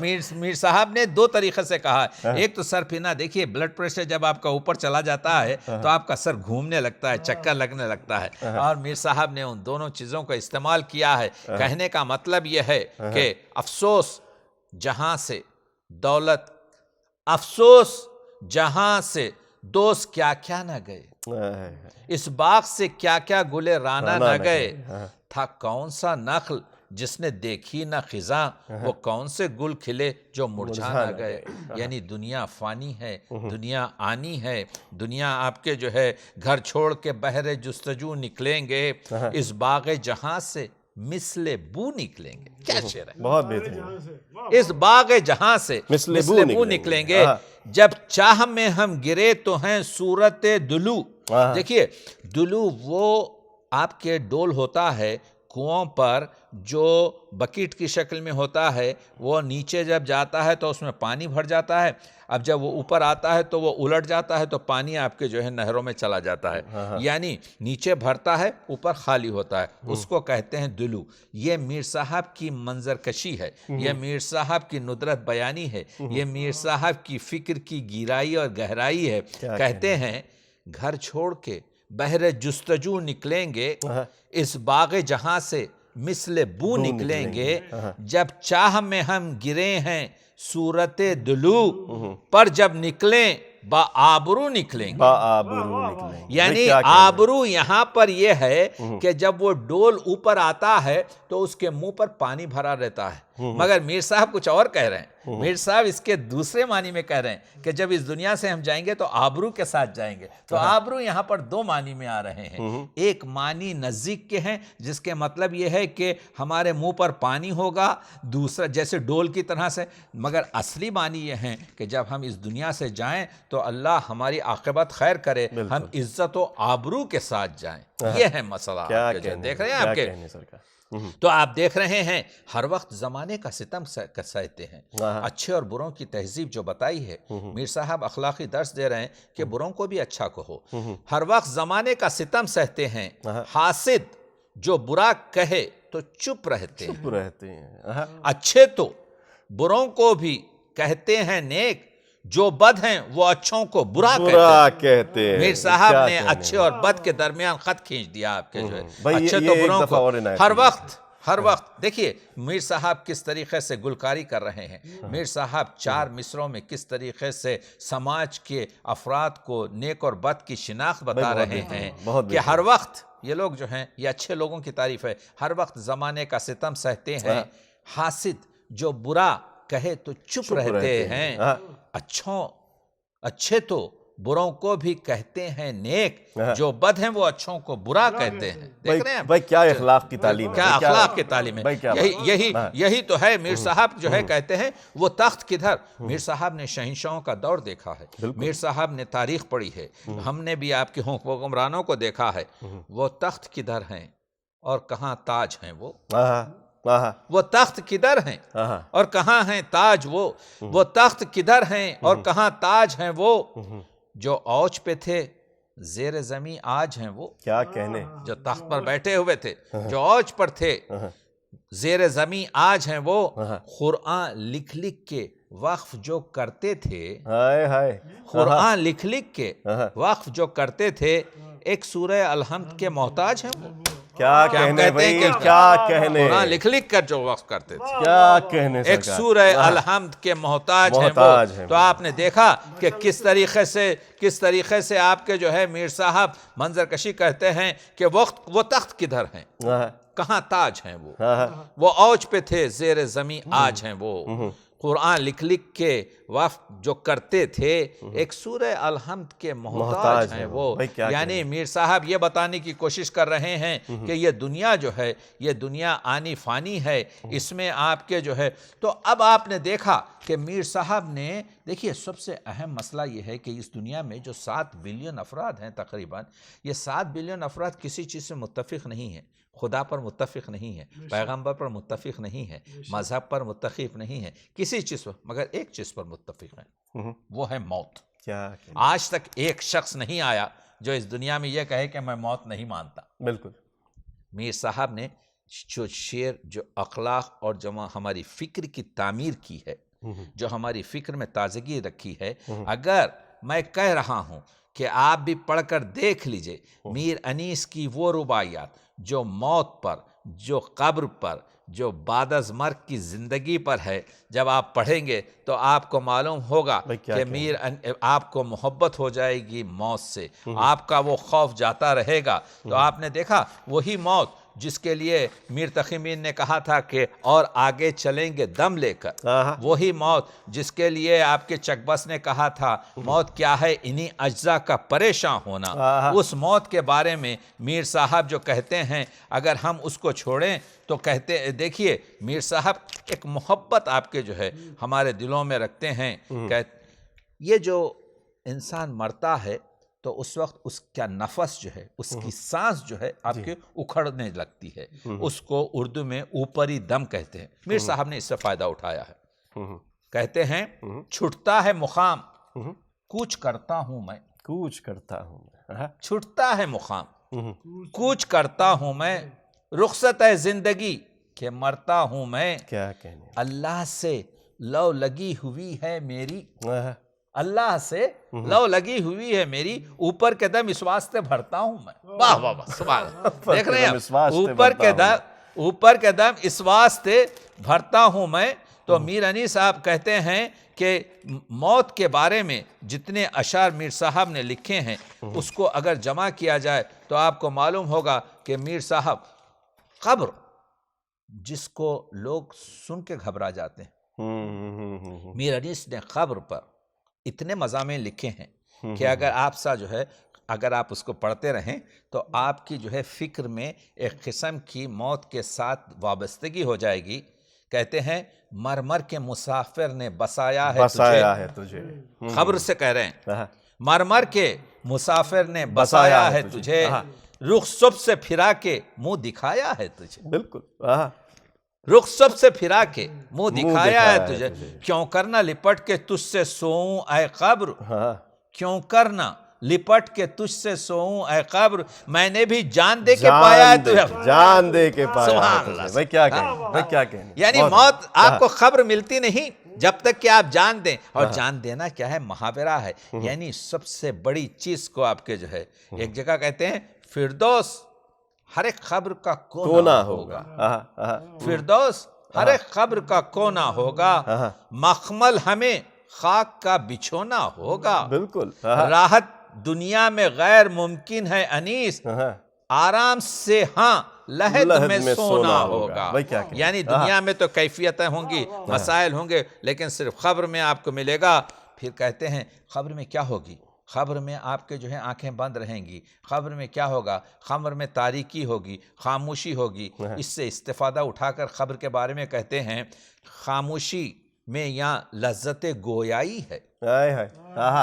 میر صاحب نے 2 طریقے سے کہا ہے. ایک تو سر پھرنا، دیکھیے بلڈ پریشر جب آپ کا اوپر چلا جاتا ہے تو آپ کا سر گھومنے لگتا ہے، چکر لگنے لگتا ہے، اور میر صاحب نے ان دونوں چیزوں کا استعمال کیا ہے. کہنے کا مطلب یہ ہے کہ افسوس جہاں سے دولت، افسوس جہاں سے دوست کیا کیا نہ گئے، اس باغ سے کیا کیا گلے رانا نہ گئے. تھا کون سا نخل جس نے دیکھی نہ خزاں، وہ کون سے گل کھلے جو مرجھا نہ گئے. یعنی دنیا فانی ہے، دنیا آنی ہے. دنیا آپ کے جو ہے گھر چھوڑ کے بحر جستجو نکلیں گے، اس باغ جہاں سے مثل بو نکلیں گے. کیا شعر ہے، بہت بہترین. اس باغ جہاں سے مثل بو نکلیں گے. جب چاہ میں ہم گرے تو ہیں صورت دلو. دیکھیے دلو وہ آپ کے ڈول ہوتا ہے، کنووں پر جو بکیٹ کی شکل میں ہوتا ہے وہ نیچے جب جاتا ہے تو اس میں پانی بھر جاتا ہے، اب جب وہ اوپر آتا ہے تو وہ الٹ جاتا ہے تو پانی آپ کے جو ہے نہروں میں چلا جاتا ہے، یعنی نیچے بھرتا ہے اوپر خالی ہوتا ہے، اس کو کہتے ہیں دلو۔ یہ میر صاحب کی منظر کشی ہے، یہ میر صاحب کی ندرت بیانی ہے، یہ میر صاحب کی فکر کی گہرائی اور گہرائی ہے۔ کہتے ہیں گھر چھوڑ کے بہر جستجو نکلیں گے، اس باغ جہاں سے مثل بو نکلیں گے، جب چاہ میں ہم گرے ہیں صورت دلو، پر جب نکلیں با آبرو نکلیں گے۔ آبرو نکلیں گے، یعنی آبرو یہاں پر یہ ہے کہ جب وہ ڈول اوپر آتا ہے تو اس کے منہ پر پانی بھرا رہتا ہے، مگر میر صاحب کچھ اور کہہ رہے ہیں۔ میر صاحب اس کے دوسرے معنی میں کہہ رہے ہیں کہ جب اس دنیا سے ہم جائیں گے تو آبرو کے ساتھ جائیں گے۔ تو آبرو یہاں پر دو معنی میں آ رہے ہیں، ایک معنی نزدیک کے ہیں جس کے مطلب یہ ہے کہ ہمارے منہ پر پانی ہوگا، دوسرا جیسے ڈول کی طرح سے، مگر اصلی معنی یہ ہے کہ جب ہم اس دنیا سے جائیں تو اللہ ہماری عاقبت خیر کرے، ہم عزت و آبرو کے ساتھ جائیں۔ یہ ہے مسئلہ، دیکھ رہے ہیں آپ کے، تو آپ دیکھ رہے ہیں ہر وقت زمانے کا ستم سہتے ہیں۔ اچھے اور بروں کی تہذیب جو بتائی ہے، میر صاحب اخلاقی درس دے رہے ہیں کہ بروں کو بھی اچھا کہو، ہر وقت زمانے کا ستم سہتے ہیں، حاسد جو برا کہے تو چپ رہتے ہیں، اچھے تو بروں کو بھی کہتے ہیں نیک، جو بد ہیں وہ اچھوں کو برا کہتے ہیں۔ میر صاحب نے اچھے اور بد کے درمیان خط کھینچ دیا آپ کے جو ہے، اچھے تو بروں کو ہر وقت دیکھیے میر صاحب کس طریقے سے گلکاری کر رہے ہیں، میر صاحب 4 مصروں میں کس طریقے سے سماج کے افراد کو نیک اور بد کی شناخت بتا رہے ہیں کہ ہر وقت یہ لوگ جو ہیں، یہ اچھے لوگوں کی تعریف ہے، ہر وقت زمانے کا ستم سہتے ہیں، حاسد جو برا کہے تو چپ رہتے ہیں، اچھے تو بروں کو بھی کہتے ہیں نیک، جو بد ہیں وہ اچھوں کو برا کہتے ہیں۔ دیکھ رہے ہیں بھائی کیا اخلاق کی تعلیم ہے، کیا اخلاق کی تعلیم ہے، یہی تو ہے۔ میر صاحب جو ہے کہتے ہیں وہ تخت کدھر، میر صاحب نے شہنشاہوں کا دور دیکھا ہے، میر صاحب نے تاریخ پڑھی ہے، ہم نے بھی آپ کے حکمرانوں کو دیکھا ہے، وہ تخت کدھر ہیں اور کہاں تاج ہیں وہ تخت کدھر ہیں اور کہاں ہیں تاج وہ تخت کدھر ہیں اور کہاں تاج ہیں وہ، جو اوج پہ تھے زیر زمین آج ہیں وہ، کیا کہنے، جو تخت پر بیٹھے ہوئے تھے، جو اوج پر تھے زیر زمین آج ہیں وہ، قرآن لکھ لکھ کے وقف جو کرتے تھے، قرآن لکھ لکھ کے وقف جو کرتے تھے، ایک سورہ الحمد کے محتاج ہیں وہ۔ کیا کہنے بھائی، کیا کہنے، قرآن لکھ لکھ کر جو وقف کرتے تھے، کیا کہنے، ایک سورہ الحمد کے محتاج ہیں وہ۔ تو آپ نے دیکھا کہ کس طریقے سے آپ کے جو ہے میر صاحب منظر کشی کرتے ہیں کہ وہ تخت کدھر ہیں، کہاں تاج ہیں وہ اوج پہ تھے زیر زمین آج ہیں وہ، قرآن لکھ لکھ کے وقف جو کرتے تھے، ایک سورہ الحمد کے محتاج ہیں وہ۔ یعنی میر صاحب یہ بتانے کی کوشش کر رہے ہیں کہ یہ دنیا جو ہے، یہ دنیا آنی فانی ہے، اس میں آپ کے جو ہے، تو اب آپ نے دیکھا کہ میر صاحب نے، دیکھیے سب سے اہم مسئلہ یہ ہے کہ اس دنیا میں جو 7 بلین افراد ہیں تقریباً، یہ 7 بلین افراد کسی چیز سے متفق نہیں ہیں، خدا پر متفق نہیں ہے، پیغمبر پر متفق نہیں ہے، مذہب پر متفق نہیں ہے، کسی چیز پر، مگر ایک چیز پر متفق ہیں، وہ ہے موت۔ آج تک ایک شخص نہیں آیا جو اس دنیا میں یہ کہے کہ میں موت نہیں مانتا۔ بالکل میر صاحب نے جو شعر، جو اخلاق اور جو ہماری فکر کی تعمیر کی ہے، جو ہماری فکر میں تازگی رکھی ہے، اگر میں کہہ رہا ہوں کہ آپ بھی پڑھ کر دیکھ لیجئے میر انیس کی وہ رباعیات جو موت پر، جو قبر پر، جو بعد از مرگ کی زندگی پر ہے، جب آپ پڑھیں گے تو آپ کو معلوم ہوگا کہ آپ کو محبت ہو جائے گی موت سے، آپ کا وہ خوف جاتا رہے گا۔ تو آپ نے دیکھا وہی موت جس کے لیے میر تقی میر نے کہا تھا کہ اور آگے چلیں گے دم لے کر، وہی موت جس کے لیے آپ کے چکبس نے کہا تھا موت کیا ہے انہی اجزاء کا پریشان ہونا، اس موت کے بارے میں میر صاحب جو کہتے ہیں اگر ہم اس کو چھوڑیں تو کہتے، دیکھیے میر صاحب ایک محبت آپ کے جو ہے ہمارے دلوں میں رکھتے ہیں، یہ جو انسان مرتا ہے تو اس وقت اس کا نفس جو ہے، اس کی سانس جو ہے آپ کے اکھڑنے لگتی ہے، اس کو اردو میں اوپری دم کہتے ہیں۔ میر صاحب نے اس سے فائدہ اٹھایا ہے، کہتے ہیں چھٹتا ہے مقام کوچ کرتا ہوں میں، کوچ کرتا ہوں میں، چھٹتا ہے مقام کوچ کرتا ہوں میں، رخصت ہے زندگی کہ مرتا ہوں میں، کیا کہنے، اللہ سے لو لگی ہوئی ہے میری، اللہ سے لو لگی ہوئی ہے میری، اوپر کے دم اس واسطے بھرتا ہوں میں۔ واہ واہ واہ، سبحان اللہ، دیکھ رہے ہیں اوپر کے دم اس واسطے بھرتا ہوں میں۔ تو میر انیس صاحب کہتے ہیں کہ موت کے بارے میں جتنے اشعار میر صاحب نے لکھے ہیں اس کو اگر جمع کیا جائے تو آپ کو معلوم ہوگا کہ میر صاحب قبر جس کو لوگ سن کے گھبرا جاتے ہیں، میر انیس نے قبر پر اتنے مضامین لکھے ہیں کہ اگر آپ سا جو ہے، اگر آپ اس کو پڑھتے رہیں تو آپ کی جو ہے فکر میں ایک قسم کی موت کے ساتھ وابستگی ہو جائے گی۔ کہتے ہیں مرمر کے مسافر نے بسایا ہے تجھے، قبر سے کہہ رہے ہیں مرمر کے مسافر نے بسایا ہے تجھے، رخ صبح سے پھرا کے منہ دکھایا ہے تجھے، بالکل، رخ صبح سے پھرا کے منہ دکھایا ہے تجھے، کیوں کرنا لپٹ کے تجھ سے سوؤں اے قبر، کیوں کرنا لپٹ کے تجھ سے سوؤں اے قبر، میں نے بھی جان دے کے پایا ہے تجھے، جان دے کے پایا سبحان ہے اللہ، تجھے۔ بھائی کیا کہنے، یعنی موت آپ کو خبر ملتی نہیں جب تک کہ آپ جان دیں، اور جان دینا کیا ہے، محاورہ ہے، یعنی سب سے بڑی چیز کو آپ کے جو ہے، ایک جگہ کہتے ہیں فردوس ہر ایک خبر کا کونا ہوگا، فردوس ہر ایک خبر کا کونا ہوگا، مخمل ہمیں خاک کا بچھونا ہوگا، بالکل، راحت دنیا میں غیر ممکن ہے انیس، آرام سے ہاں لحد میں سونا ہوگا۔ یعنی دنیا میں تو کیفیتیں ہوں گی، مسائل ہوں گے، لیکن صرف خبر میں آپ کو ملے گا۔ پھر کہتے ہیں خبر میں کیا ہوگی، خبر میں آپ کے جو ہے آنکھیں بند رہیں گی، خبر میں کیا ہوگا، خبر میں تاریکی ہوگی، خاموشی ہوگی۔ اس سے استفادہ اٹھا کر خبر کے بارے میں کہتے ہیں خاموشی میں یہاں لذت گویائی ہے،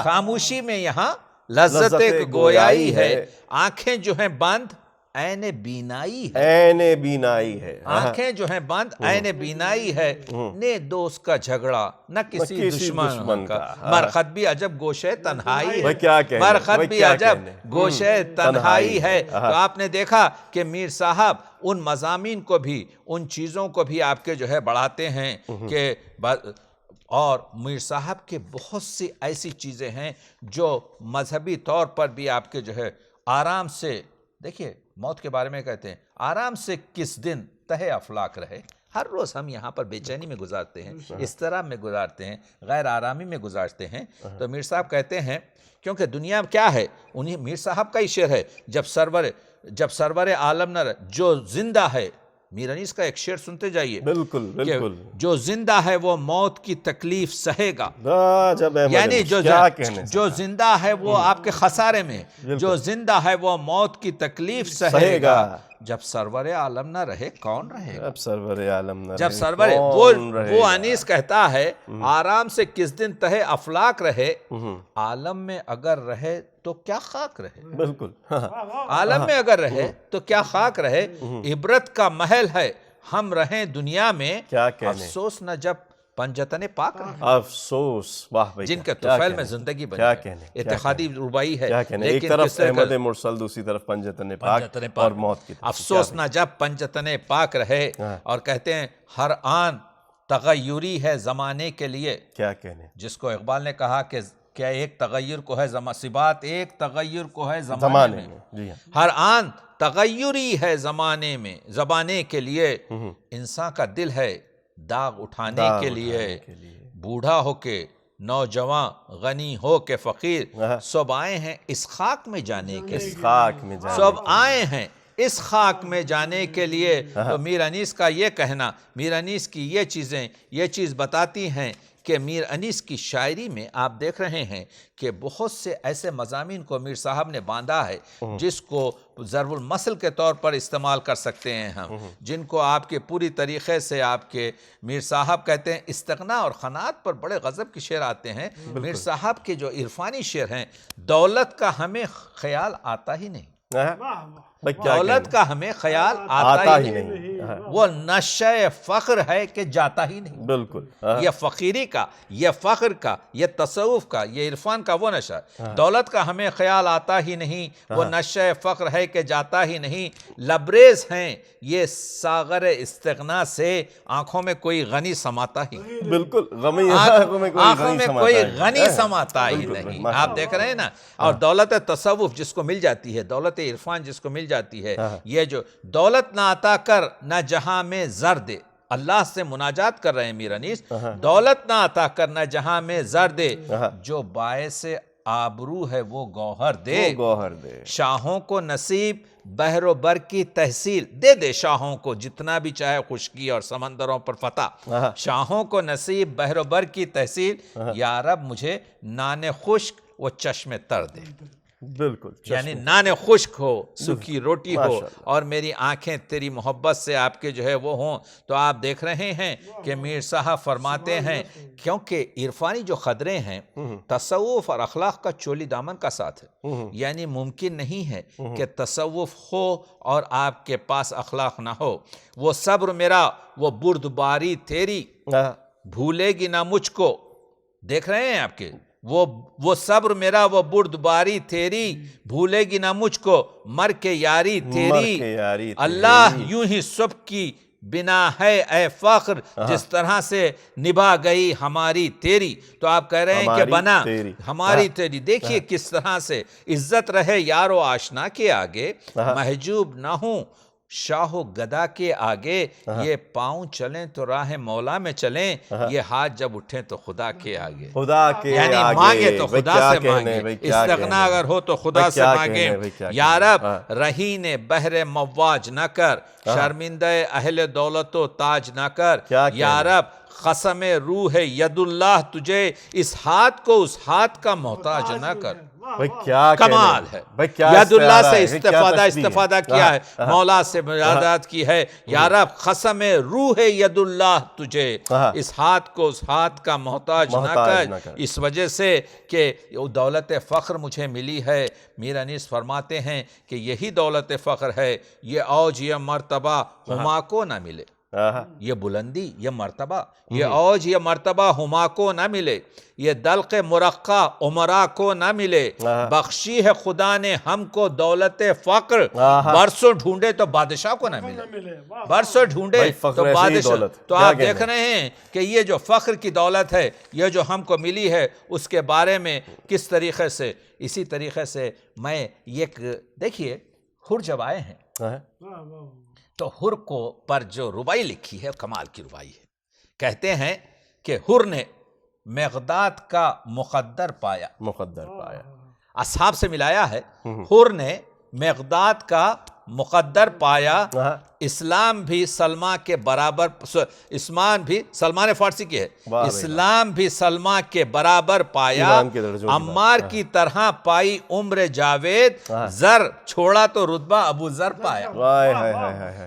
خاموشی میں یہاں لذت گویائی ہے، آنکھیں جو ہیں بند عین بینائی ہے، عین بینائی ہے، آنکھیں جو ہیں بند عین بینائی ہے، نے دوست کا جھگڑا نہ کسی دشمن کا، مرخت بھی عجب گوشے تنہائی ہے، مرخت بھی عجب گوشے تنہائی ہے۔ تو آپ نے دیکھا کہ میر صاحب ان مضامین کو بھی، ان چیزوں کو بھی آپ کے جو ہے بڑھاتے ہیں کہ اور میر صاحب کے بہت سی ایسی چیزیں ہیں جو مذہبی طور پر بھی آپ کے جو ہے آرام سے، دیکھیے موت کے بارے میں کہتے ہیں آرام سے کس دن تہے افلاک رہے، ہر روز ہم یہاں پر بے چینی میں گزارتے ہیں، اضطراب میں گزارتے ہیں، غیر آرامی میں گزارتے ہیں۔ تو میر صاحب کہتے ہیں کیونکہ دنیا کیا ہے، انہیں میر صاحب کا ہی شعر ہے، جب سرور عالم نہ جو زندہ ہے، میر انیس کا ایک شعر سنتے جائیے، بالکل بالکل، جو زندہ ہے وہ موت کی تکلیف سہے گا، یعنی جو زندہ ہے وہ آپ کے خسارے میں، جو زندہ ہے وہ موت کی تکلیف سہے گا، جب سرور عالم نہ رہے کون رہے گا، جب سرور عالم نہ جب رہے سرور وہ انیس کہتا ہے آرام سے کس دن تہے افلاک رہے، عالم میں اگر رہے تو کیا خاک رہے، بالکل، عالم میں اگر رہے تو کیا خاک رہے، عبرت کا محل ہے ہم رہیں دنیا میں، کیا کہنے، افسوس نہ جب پنجتن پاک رہے، افسوس، واہ بھائی، جن کے طفیل میں زندگی بنی ہے، اتحادی ربائی ہے، کیا کہنے، ایک طرف احمد مرسل دوسری طرف پنجتن پاک اور موت کی، افسوس نہ جب پنجتن پاک رہے، اور کہتے ہیں ہر آن تغیری ہے زمانے کے لیے، کیا کہنے، جس کو اقبال نے کہا کہ کیا ایک تغیر کو ہے صبات ایک تغیر کو ہے زمانے میں، ہر آن تغیری ہے زمانے میں، زمانے کے لیے، انسان کا دل ہے داغ اٹھانے کے لیے، بوڑھا ہو کے نوجوان، غنی ہو کے فقیر، سب آئے ہیں اس خاک میں جانے کے لیے، سب آئے ہیں اس خاک میں جانے کے لیے۔ تو میر انیس کا یہ کہنا، میر انیس کی یہ چیزیں، یہ چیز بتاتی ہیں کہ میر انیس کی شاعری میں آپ دیکھ رہے ہیں کہ بہت سے ایسے مضامین کو میر صاحب نے باندھا ہے جس کو ضرب المثل کے طور پر استعمال کر سکتے ہیں ہم، جن کو آپ کے پوری طریقے سے آپ کے میر صاحب کہتے ہیں استغنا اور قناعت پر بڑے غضب کے شعر آتے ہیں۔ میر صاحب کے جو عرفانی شعر ہیں، دولت کا ہمیں خیال آتا ہی نہیں، دولت کا ہمیں خیال آتا ہی نہیں، وہ نشہ فخر ہے کہ جاتا ہی نہیں۔ بالکل یہ فقیری کا، یہ فخر کا، یہ تصوف کا، یہ عرفان کا وہ نشہ ہے۔ دولت کا ہمیں خیال آتا ہی نہیں، وہ نشہ فخر ہے کہ جاتا ہی نہیں، لبریز ہیں یہ ساغر استغنا سے، آنکھوں میں کوئی غنی سماتا ہی نہیں، بالکل آنکھوں میں کوئی غنی سماتا ہی نہیں۔ آپ دیکھ رہے ہیں نا، اور دولت تصوف جس کو مل جاتی ہے، دولت عرفان جس کو مل جاتی ہے، یہ جو دولت نہ عطا کر نہ جہاں میں زر دے، اللہ سے مناجات کر رہے ہیں میر انیس، دولت نہ عطا کر نہ جہاں میں زر دے، جو باعث آبرو ہے وہ گوہر دے، شاہوں کو نصیب بحر و بر کی تحصیل دے دے، شاہوں کو جتنا بھی چاہے خشکی اور سمندروں پر فتح، شاہوں کو نصیب بحر و بر کی تحصیل، یا رب مجھے نان خشک و چشم تر دے، بالکل، یعنی نان خشک ہو، سوکھی روٹی ہو، اور میری آنکھیں تیری محبت سے آپ کے جو ہے وہ ہوں۔ تو آپ دیکھ رہے ہیں کہ میر صاحب فرماتے ہیں کیونکہ عرفانی جو قدریں ہیں، تصوف اور اخلاق کا چولی دامن کا ساتھ ہے، یعنی ممکن نہیں ہے کہ تصوف ہو اور آپ کے پاس اخلاق نہ ہو۔ وہ صبر میرا وہ بردباری تیری، بھولے گی نہ مجھ کو، دیکھ رہے ہیں آپ کے، وہ صبر میرا وہ بردباری تیری، بھولے گی نہ مجھ کو مر کے یاری تیری، اللہ یوں ہی صبح کی بنا ہے اے فخر، جس طرح سے نبھا گئی ہماری تیری۔ تو آپ کہہ رہے ہیں کہ بنا ہماری تیری، دیکھیے کس طرح سے عزت رہے یار و آشنا کے آگے، محجوب نہ ہوں شاہ و گدا کے آگے، یہ پاؤں چلیں تو راہ مولا میں چلیں، یہ ہاتھ جب اٹھیں تو خدا کے آگے، یعنی مانگے تو خدا سے مانگے، استغنا اگر ہو تو خدا سے مانگے۔ یا رب رہین بحر مواج نہ کر، شرمندہ اہل دولت و تاج نہ کر، یا رب قسم روح ید اللہ تجھے، اس ہاتھ کو اس ہاتھ کا محتاج نہ کر۔ کمال ہے، ید اللہ سے استفادہ کیا ہے، مولا سے مجادات کی ہے، یا رب قسم روح ید اللہ تجھے، اس ہاتھ کو اس ہاتھ کا محتاج نہ کر، اس وجہ سے کہ دولت فخر مجھے ملی ہے۔ میر انیس فرماتے ہیں کہ یہی دولت فخر ہے، یہ اوج یہ مرتبہ ہما کو نہ ملے، یہ بلندی یہ مرتبہ، یہ اوج یہ مرتبہ ہما کو نہ ملے، یہ دلق مرقع عمرا کو نہ ملے، بخشی ہے خدا نے ہم کو دولت فقر، برسوں ڈھونڈے تو بادشاہ کو نہ ملے، برسوں ڈھونڈے تو بادشاہ۔ تو آپ دیکھ رہے ہیں کہ یہ جو فخر کی دولت ہے، یہ جو ہم کو ملی ہے، اس کے بارے میں کس طریقے سے، اسی طریقے سے میں ایک دیکھیے حر جب آئے ہیں تو حر کو پر جو ربائی لکھی ہے کمال کی ربائی ہے، کہتے ہیں کہ حر نے مقداد کا مقدر پایا، اصحاب سے ملایا ہے، حر نے مقداد کا مقدر پایا، اسلام بھی سلمہ کے برابر، اسمان بھی سلمان فارسی کی ہے، اسلام بھی سلمہ کے برابر پایا، عمار کی طرح پائی عمر جاوید، زر چھوڑا تو رتبہ ابو ذر پایا۔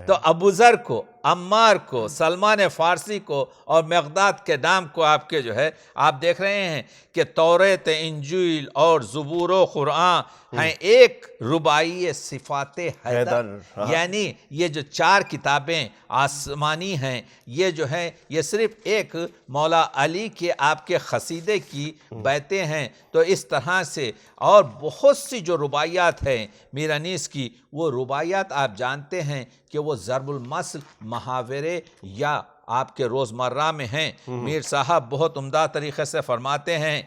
تو ابو ذر کو، عمار کو، سلمان فارسی کو اور مقداد کے نام کو آپ کے جو ہے آپ دیکھ رہے ہیں کہ توریت، انجیل اور زبور و قرآن ہیں ایک ربائی صفات حیدر، یعنی یہ جو چار کتابیں آسمانی ہیں، یہ جو ہیں یہ صرف ایک مولا علی کے آپ کے قصیدے کی بیتیں ہیں۔ تو اس طرح سے اور بہت سی جو رباعیات ہیں میر انیس کی، وہ رباعیات آپ جانتے ہیں کہ وہ ضرب المثل، محاورے یا آپ کے روزمرہ میں ہیں۔ میر صاحب بہت عمدہ طریقے سے فرماتے ہیں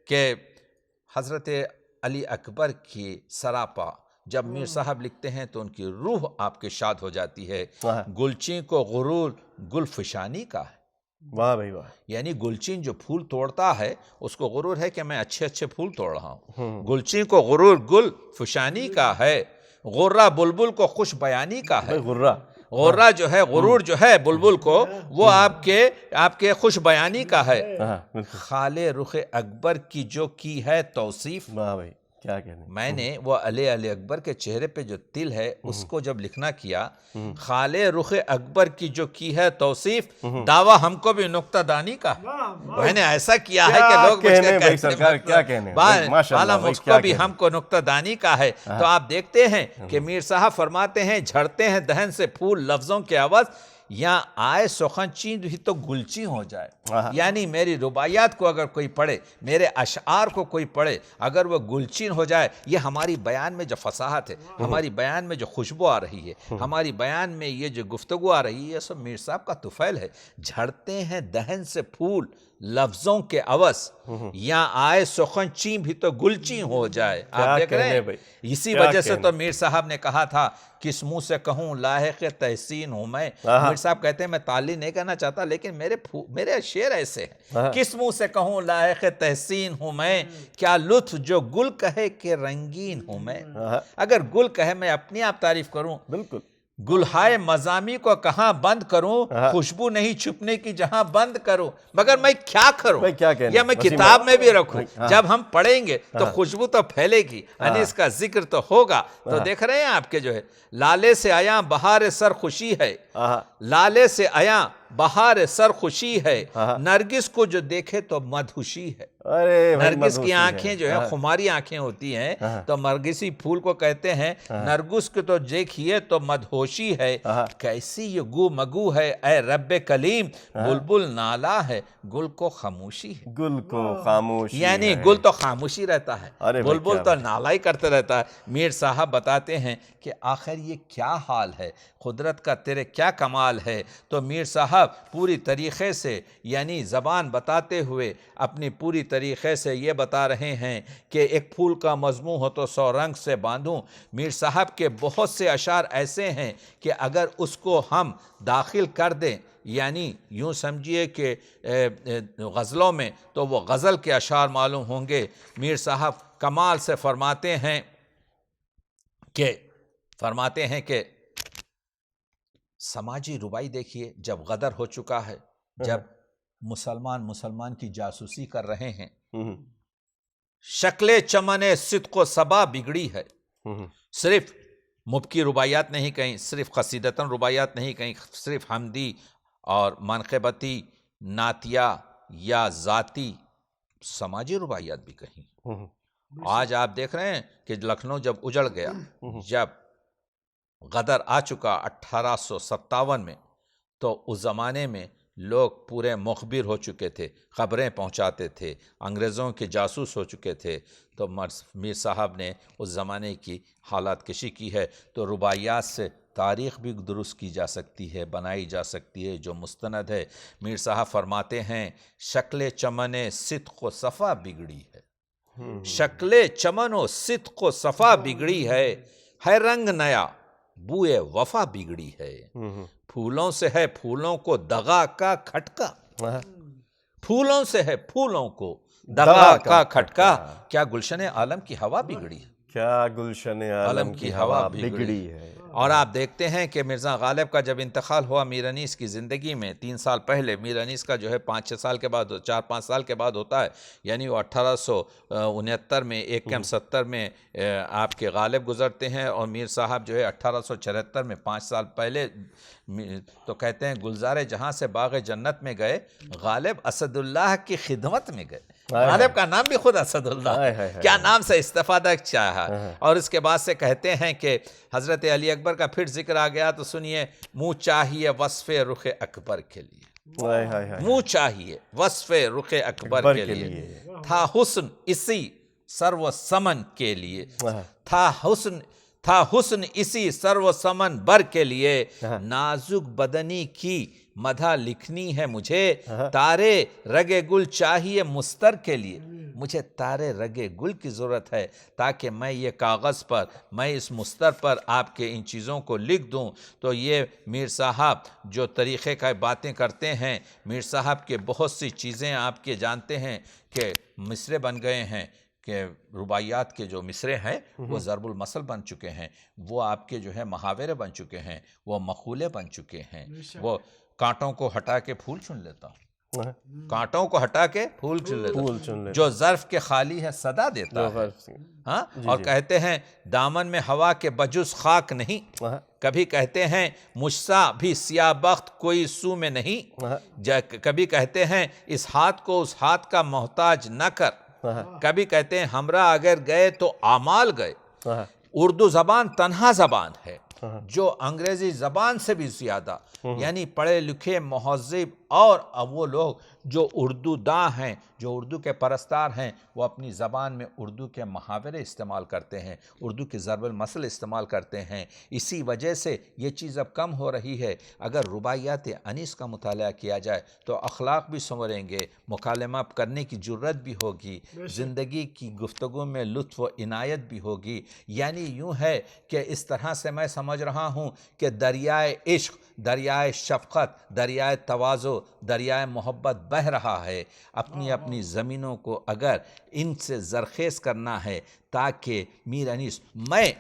کہ حضرت علی اکبر کی سراپا جب میر صاحب لکھتے ہیں تو ان کی روح آپ کے شاد ہو جاتی ہے۔ گلچین کو غرور گل فشانی کا ہے، واہ بھائی واہ، یعنی گلچین جو پھول توڑتا ہے اس کو غرور ہے کہ میں اچھے اچھے پھول توڑ رہا ہوں، گلچین کو غرور گل فشانی کا ہے، غرہ بلبل کو خوش بیانی کا ہے، غرہ جو ہے، غرور جو ہے بلبل کو، وہ آپ کے خوش بیانی کا ہے۔ خال رخ اکبر کی جو کی ہے توصیف، واہ بھائی کیا کہنے، میں نے وہ علی اکبر کے چہرے پہ جو تل ہے اس کو جب لکھنا کیا، خال رخ اکبر کی جو کی ہے توصیف، دعویٰ ہم کو بھی نقطہ دانی کا ہے۔ میں نے ایسا کیا ہے کہ لوگ مجھ کے بھائی سرکار کیا کہنے، عالم اس کو بھی ہم کو نقطہ دانی کا ہے۔ تو آپ دیکھتے ہیں کہ میر صاحب فرماتے ہیں جھڑتے ہیں دہن سے پھول لفظوں کے عوض، یہاں آئے سخن چین بھی تو گلچی ہو جائے۔ یعنی میری رباعیات کو اگر کوئی پڑھے، میرے اشعار کو کوئی پڑھے، اگر وہ گلچین ہو جائے، یہ ہماری بیان میں جو فصاحت ہے، ہماری بیان میں جو خوشبو آ رہی ہے، ہماری بیان میں یہ جو گفتگو آ رہی ہے، یہ سب میر صاحب کا طفیل ہے۔ جھڑتے ہیں دہن سے پھول لفظوں کے عوض، یہاں آئے سخن چین بھی تو گلچین ہو جائے۔ آپ دیکھ رہے ہیں، اسی وجہ سے تو میر صاحب نے کہا تھا کس منہ سے کہوں لاحق تحسین ہوں میں۔ میر صاحب کہتے ہیں میں تعلی نہیں کرنا چاہتا، لیکن میرے شعر ایسے ہیں، کس منہ سے کہوں لاحق تحسین ہوں میں، کیا لطف جو گل کہے کہ رنگین ہوں میں۔ اگر گل کہے میں اپنی آپ تعریف کروں، بالکل گلہائے مضامی کو کہاں بند کروں، خوشبو نہیں چھپنے کی جہاں بند کروں، مگر میں کیا کروں، یا میں کتاب میں بھی رکھوں، جب ہم پڑھیں گے تو خوشبو تو پھیلے گی، انیس کا ذکر تو ہوگا۔ تو دیکھ رہے ہیں آپ کے جو ہے لالے سے آیا بہار سر خوشی ہے، لالے سے آیا بہار سر خوشی ہے، نرگس کو جو دیکھے تو مدہوشی ہے۔ نرگس کی آنکھیں جو ہے خماری آنکھیں ہوتی ہیں، تو نرگسی پھول کو کہتے ہیں نرگس کو تو دیکھیے تو مدہوشی ہے۔ کیسی یہ گو مگو ہے اے رب کلیم، بلبل نالا ہے گل کو خاموشی ہے۔ گل کو خاموشی، یعنی گل تو خاموشی رہتا ہے، بلبل تو نالا ہی کرتے رہتا ہے۔ میر صاحب بتاتے ہیں کہ آخر یہ کیا حال ہے، قدرت کا تیرے کیا کمال ہے۔ تو میر صاحب پوری طریقے سے یعنی زبان بتاتے ہوئے اپنی پوری طریقے سے یہ بتا رہے ہیں کہ ایک پھول کا مضمون ہو تو 100 رنگ سے باندھوں۔ میر صاحب کے بہت سے اشعار ایسے ہیں کہ اگر اس کو ہم داخل کر دیں، یعنی یوں سمجھیے کہ غزلوں میں، تو وہ غزل کے اشعار معلوم ہوں گے۔ میر صاحب کمال سے فرماتے ہیں کہ سماجی ربائی دیکھیے، جب غدر ہو چکا ہے، جب مسلمان کی جاسوسی کر رہے ہیں، شکل چمن صدق و صبا بگڑی ہے۔ صرف مبکی رباعیات نہیں کہیں، صرف قصیدتاً رباعیات نہیں کہیں، صرف حمدی اور منقبتی نعتیہ یا ذاتی سماجی رباعیات بھی کہیں۔ آج آپ دیکھ رہے ہیں کہ لکھنؤ جب اجڑ گیا، جب غدر آ چکا 1857 میں، تو اس زمانے میں لوگ پورے مخبر ہو چکے تھے، خبریں پہنچاتے تھے، انگریزوں کے جاسوس ہو چکے تھے۔ تو میر صاحب نے اس زمانے کی حالات کشی کی ہے۔ تو رباعیات سے تاریخ بھی درست کی جا سکتی ہے، بنائی جا سکتی ہے، جو مستند ہے۔ میر صاحب فرماتے ہیں شکل چمن صدق و صفا بگڑی ہے، شکل چمن و صدق و صفا بگڑی ہے رنگ نیا بوئے وفا بگڑی ہے۔ پھولوں سے ہے پھولوں کو دغا کا کھٹکا، پھولوں سے ہے پھولوں کو دغا کا کھٹکا، کیا گلشن عالم کی ہوا بگڑی ہے، کیا گلشن عالم کی ہوا بگڑی ہے۔ اور آپ دیکھتے ہیں کہ مرزا غالب کا جب انتقال ہوا میر انیس کی زندگی میں 3 سال پہلے، میر انیس کا جو ہے 5-6 سال کے بعد، 4-5 سال کے بعد ہوتا ہے، یعنی وہ 1869 میں 1 کم 70 میں آپ کے غالب گزرتے ہیں، اور میر صاحب جو ہے 1874 میں 5 سال پہلے۔ تو کہتے ہیں گلزار جہاں سے باغ جنت میں گئے، غالب اسد اللہ کی خدمت میں گئے۔ غالب کا نام بھی خود اسد اللہ، کیا نام سے استفادہ چاہا۔ اور اس کے بعد سے کہتے ہیں کہ حضرت علی اکبر کا پھر ذکر آ گیا، تو سنیے منہ چاہیے وصف رخ اکبر کے لیے، منہ چاہیے وصف رخ اکبر کے لیے، تھا حسن اسی سرو سمن کے لیے، تھا حسن اسی سرو سمن بر کے لیے، نازک بدنی کی مدح لکھنی ہے مجھے، تارے رگ گل چاہیے مستر کے لیے، مجھے تارے رگ گل کی ضرورت ہے تاکہ میں یہ کاغذ پر، میں اس مستر پر آپ کے ان چیزوں کو لکھ دوں۔ تو یہ میر صاحب جو طریقے کا باتیں کرتے ہیں، میر صاحب کے بہت سی چیزیں آپ کے جانتے ہیں کہ مصرے بن گئے ہیں کہ رباعیات کے جو مصرے ہیں وہ ضرب المثل بن چکے ہیں، وہ آپ کے جو ہے محاورے بن چکے ہیں، وہ مقولے بن چکے ہیں. وہ کانٹوں کو ہٹا کے پھول چن لیتا ہوں، کانٹوں کو ہٹا کے پھول چن لیتا ہوں، جو ظرف کے خالی ہے صدا دیتا ہے. ہاں، اور کہتے ہیں دامن میں ہوا کے بجز خاک نہیں، کبھی کہتے ہیں مجھ سا بھی سیاہ بخت کوئی سو میں نہیں، کبھی کہتے ہیں اس ہاتھ کو اس ہاتھ کا محتاج نہ کر، کبھی کہتے ہیں ہمراہ اگر گئے تو اعمال گئے. اردو زبان تنہا زبان ہے جو انگریزی زبان سے بھی زیادہ، یعنی پڑھے لکھے مہذب اور وہ لوگ جو اردو داں ہیں، جو اردو کے پرستار ہیں، وہ اپنی زبان میں اردو کے محاورے استعمال کرتے ہیں، اردو کے ضرب المثل استعمال کرتے ہیں. اسی وجہ سے یہ چیز اب کم ہو رہی ہے. اگر رباعیات انیس کا مطالعہ کیا جائے تو اخلاق بھی سنوریں گے، مکالمہ کرنے کی جرت بھی ہوگی، زندگی کی گفتگو میں لطف و عنایت بھی ہوگی. یعنی یوں ہے کہ اس طرح سے میں سمجھ رہا ہوں کہ دریائے عشق، دریائے شفقت، دریائے تواضع، دریائے محبت بہہ رہا ہے. اپنی اپنی زمینوں کو اگر ان سے زرخیز کرنا ہے تاکہ میر انیس، میں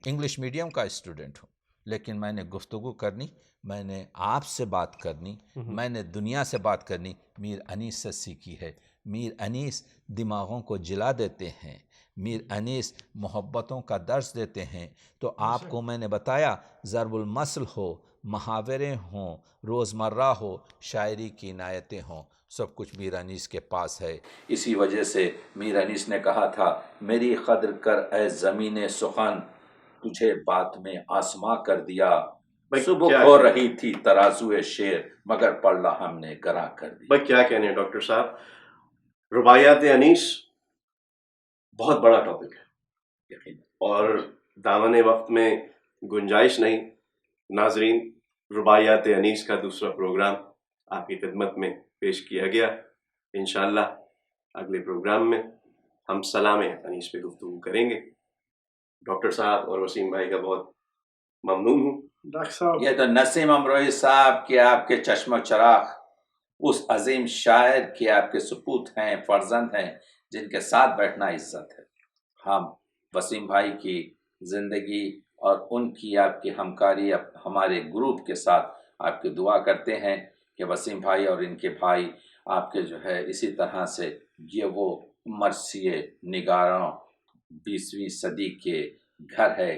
انگلش میڈیم کا اسٹوڈنٹ ہوں لیکن میں نے گفتگو کرنی، میں نے آپ سے بات کرنی، میں نے دنیا سے بات کرنی میر انیس سے سیکھی ہے. میر انیس دماغوں کو جلا دیتے ہیں، میر انیس محبتوں کا درس دیتے ہیں. تو آپ کو میں نے بتایا ضرب المثل ہو، محاورے ہوں، روزمرہ ہو، شاعری کی عنایتیں ہوں، سب کچھ میر انیس کے پاس ہے. اسی وجہ سے میر انیس نے کہا تھا میری قدر کر اے زمین سخن، تجھے بات میں آسماں کر دیا. صبح ہو رہی تھی ترازوئے شعر مگر پلڑا ہم نے گراں کر دیا. بھائی کیا کہنے ہیں ڈاکٹر صاحب، رباعیات انیس بہت بڑا ٹاپک ہے اور دامن وقت میں گنجائش نہیں. ناظرین، رباعیات انیس کا دوسرا پروگرام آپ کی خدمت میں پیش کیا گیا. انشاءاللہ اگلے پروگرام میں ہم سلام انیس پہ گفتگو کریں گے. ڈاکٹر صاحب اور وسیم بھائی کا بہت ممنون ہوں. ڈاکٹر صاحب، یہ تو نسیم امروہی صاحب کے آپ کے چشم و چراغ، اس عظیم شاعر کے آپ کے سپوت ہیں، فرزند ہیں، جن کے ساتھ بیٹھنا عزت ہے. ہم وسیم بھائی کی زندگی اور ان کی آپ کی ہمکاری ہمارے گروپ کے ساتھ آپ کی دعا کرتے ہیں کہ وسیم بھائی اور ان کے بھائی آپ کے جو ہے اسی طرح سے یہ وہ مرثیے نگاروں 20ویں صدی کے گھر ہے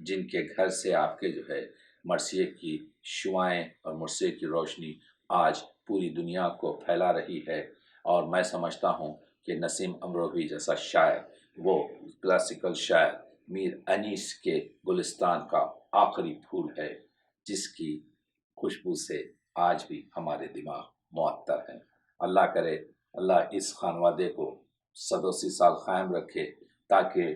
جن کے گھر سے آپ کے جو ہے مرثیے کی شعائیں اور مرثیے کی روشنی آج پوری دنیا کو پھیلا رہی ہے. اور میں سمجھتا ہوں کہ نسیم امروہی جیسا شاعر، وہ کلاسیکل شاعر، میر انیس کے گلستان کا آخری پھول ہے جس کی خوشبو سے آج بھی ہمارے دماغ معطر ہیں. اللہ کرے اللہ اس خانوادے کو 180 سال قائم رکھے تاکہ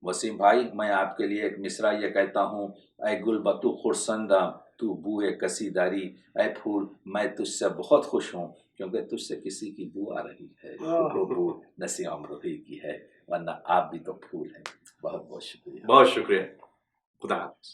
وسیم بھائی، میں آپ کے لیے ایک مصرع یہ کہتا ہوں، اے گل بتو خرسندم تو بوئے کسی داری، اے پھول میں تجھ سے بہت خوش ہوں کیونکہ تجھ سے کسی کی بو آ رہی ہے، وہ بو نسیم امروہی کی ہے، ورنہ آپ بھی تو پھول ہیں. بہت بہت شکریہ. بہت شکریہ. خدا حافظ.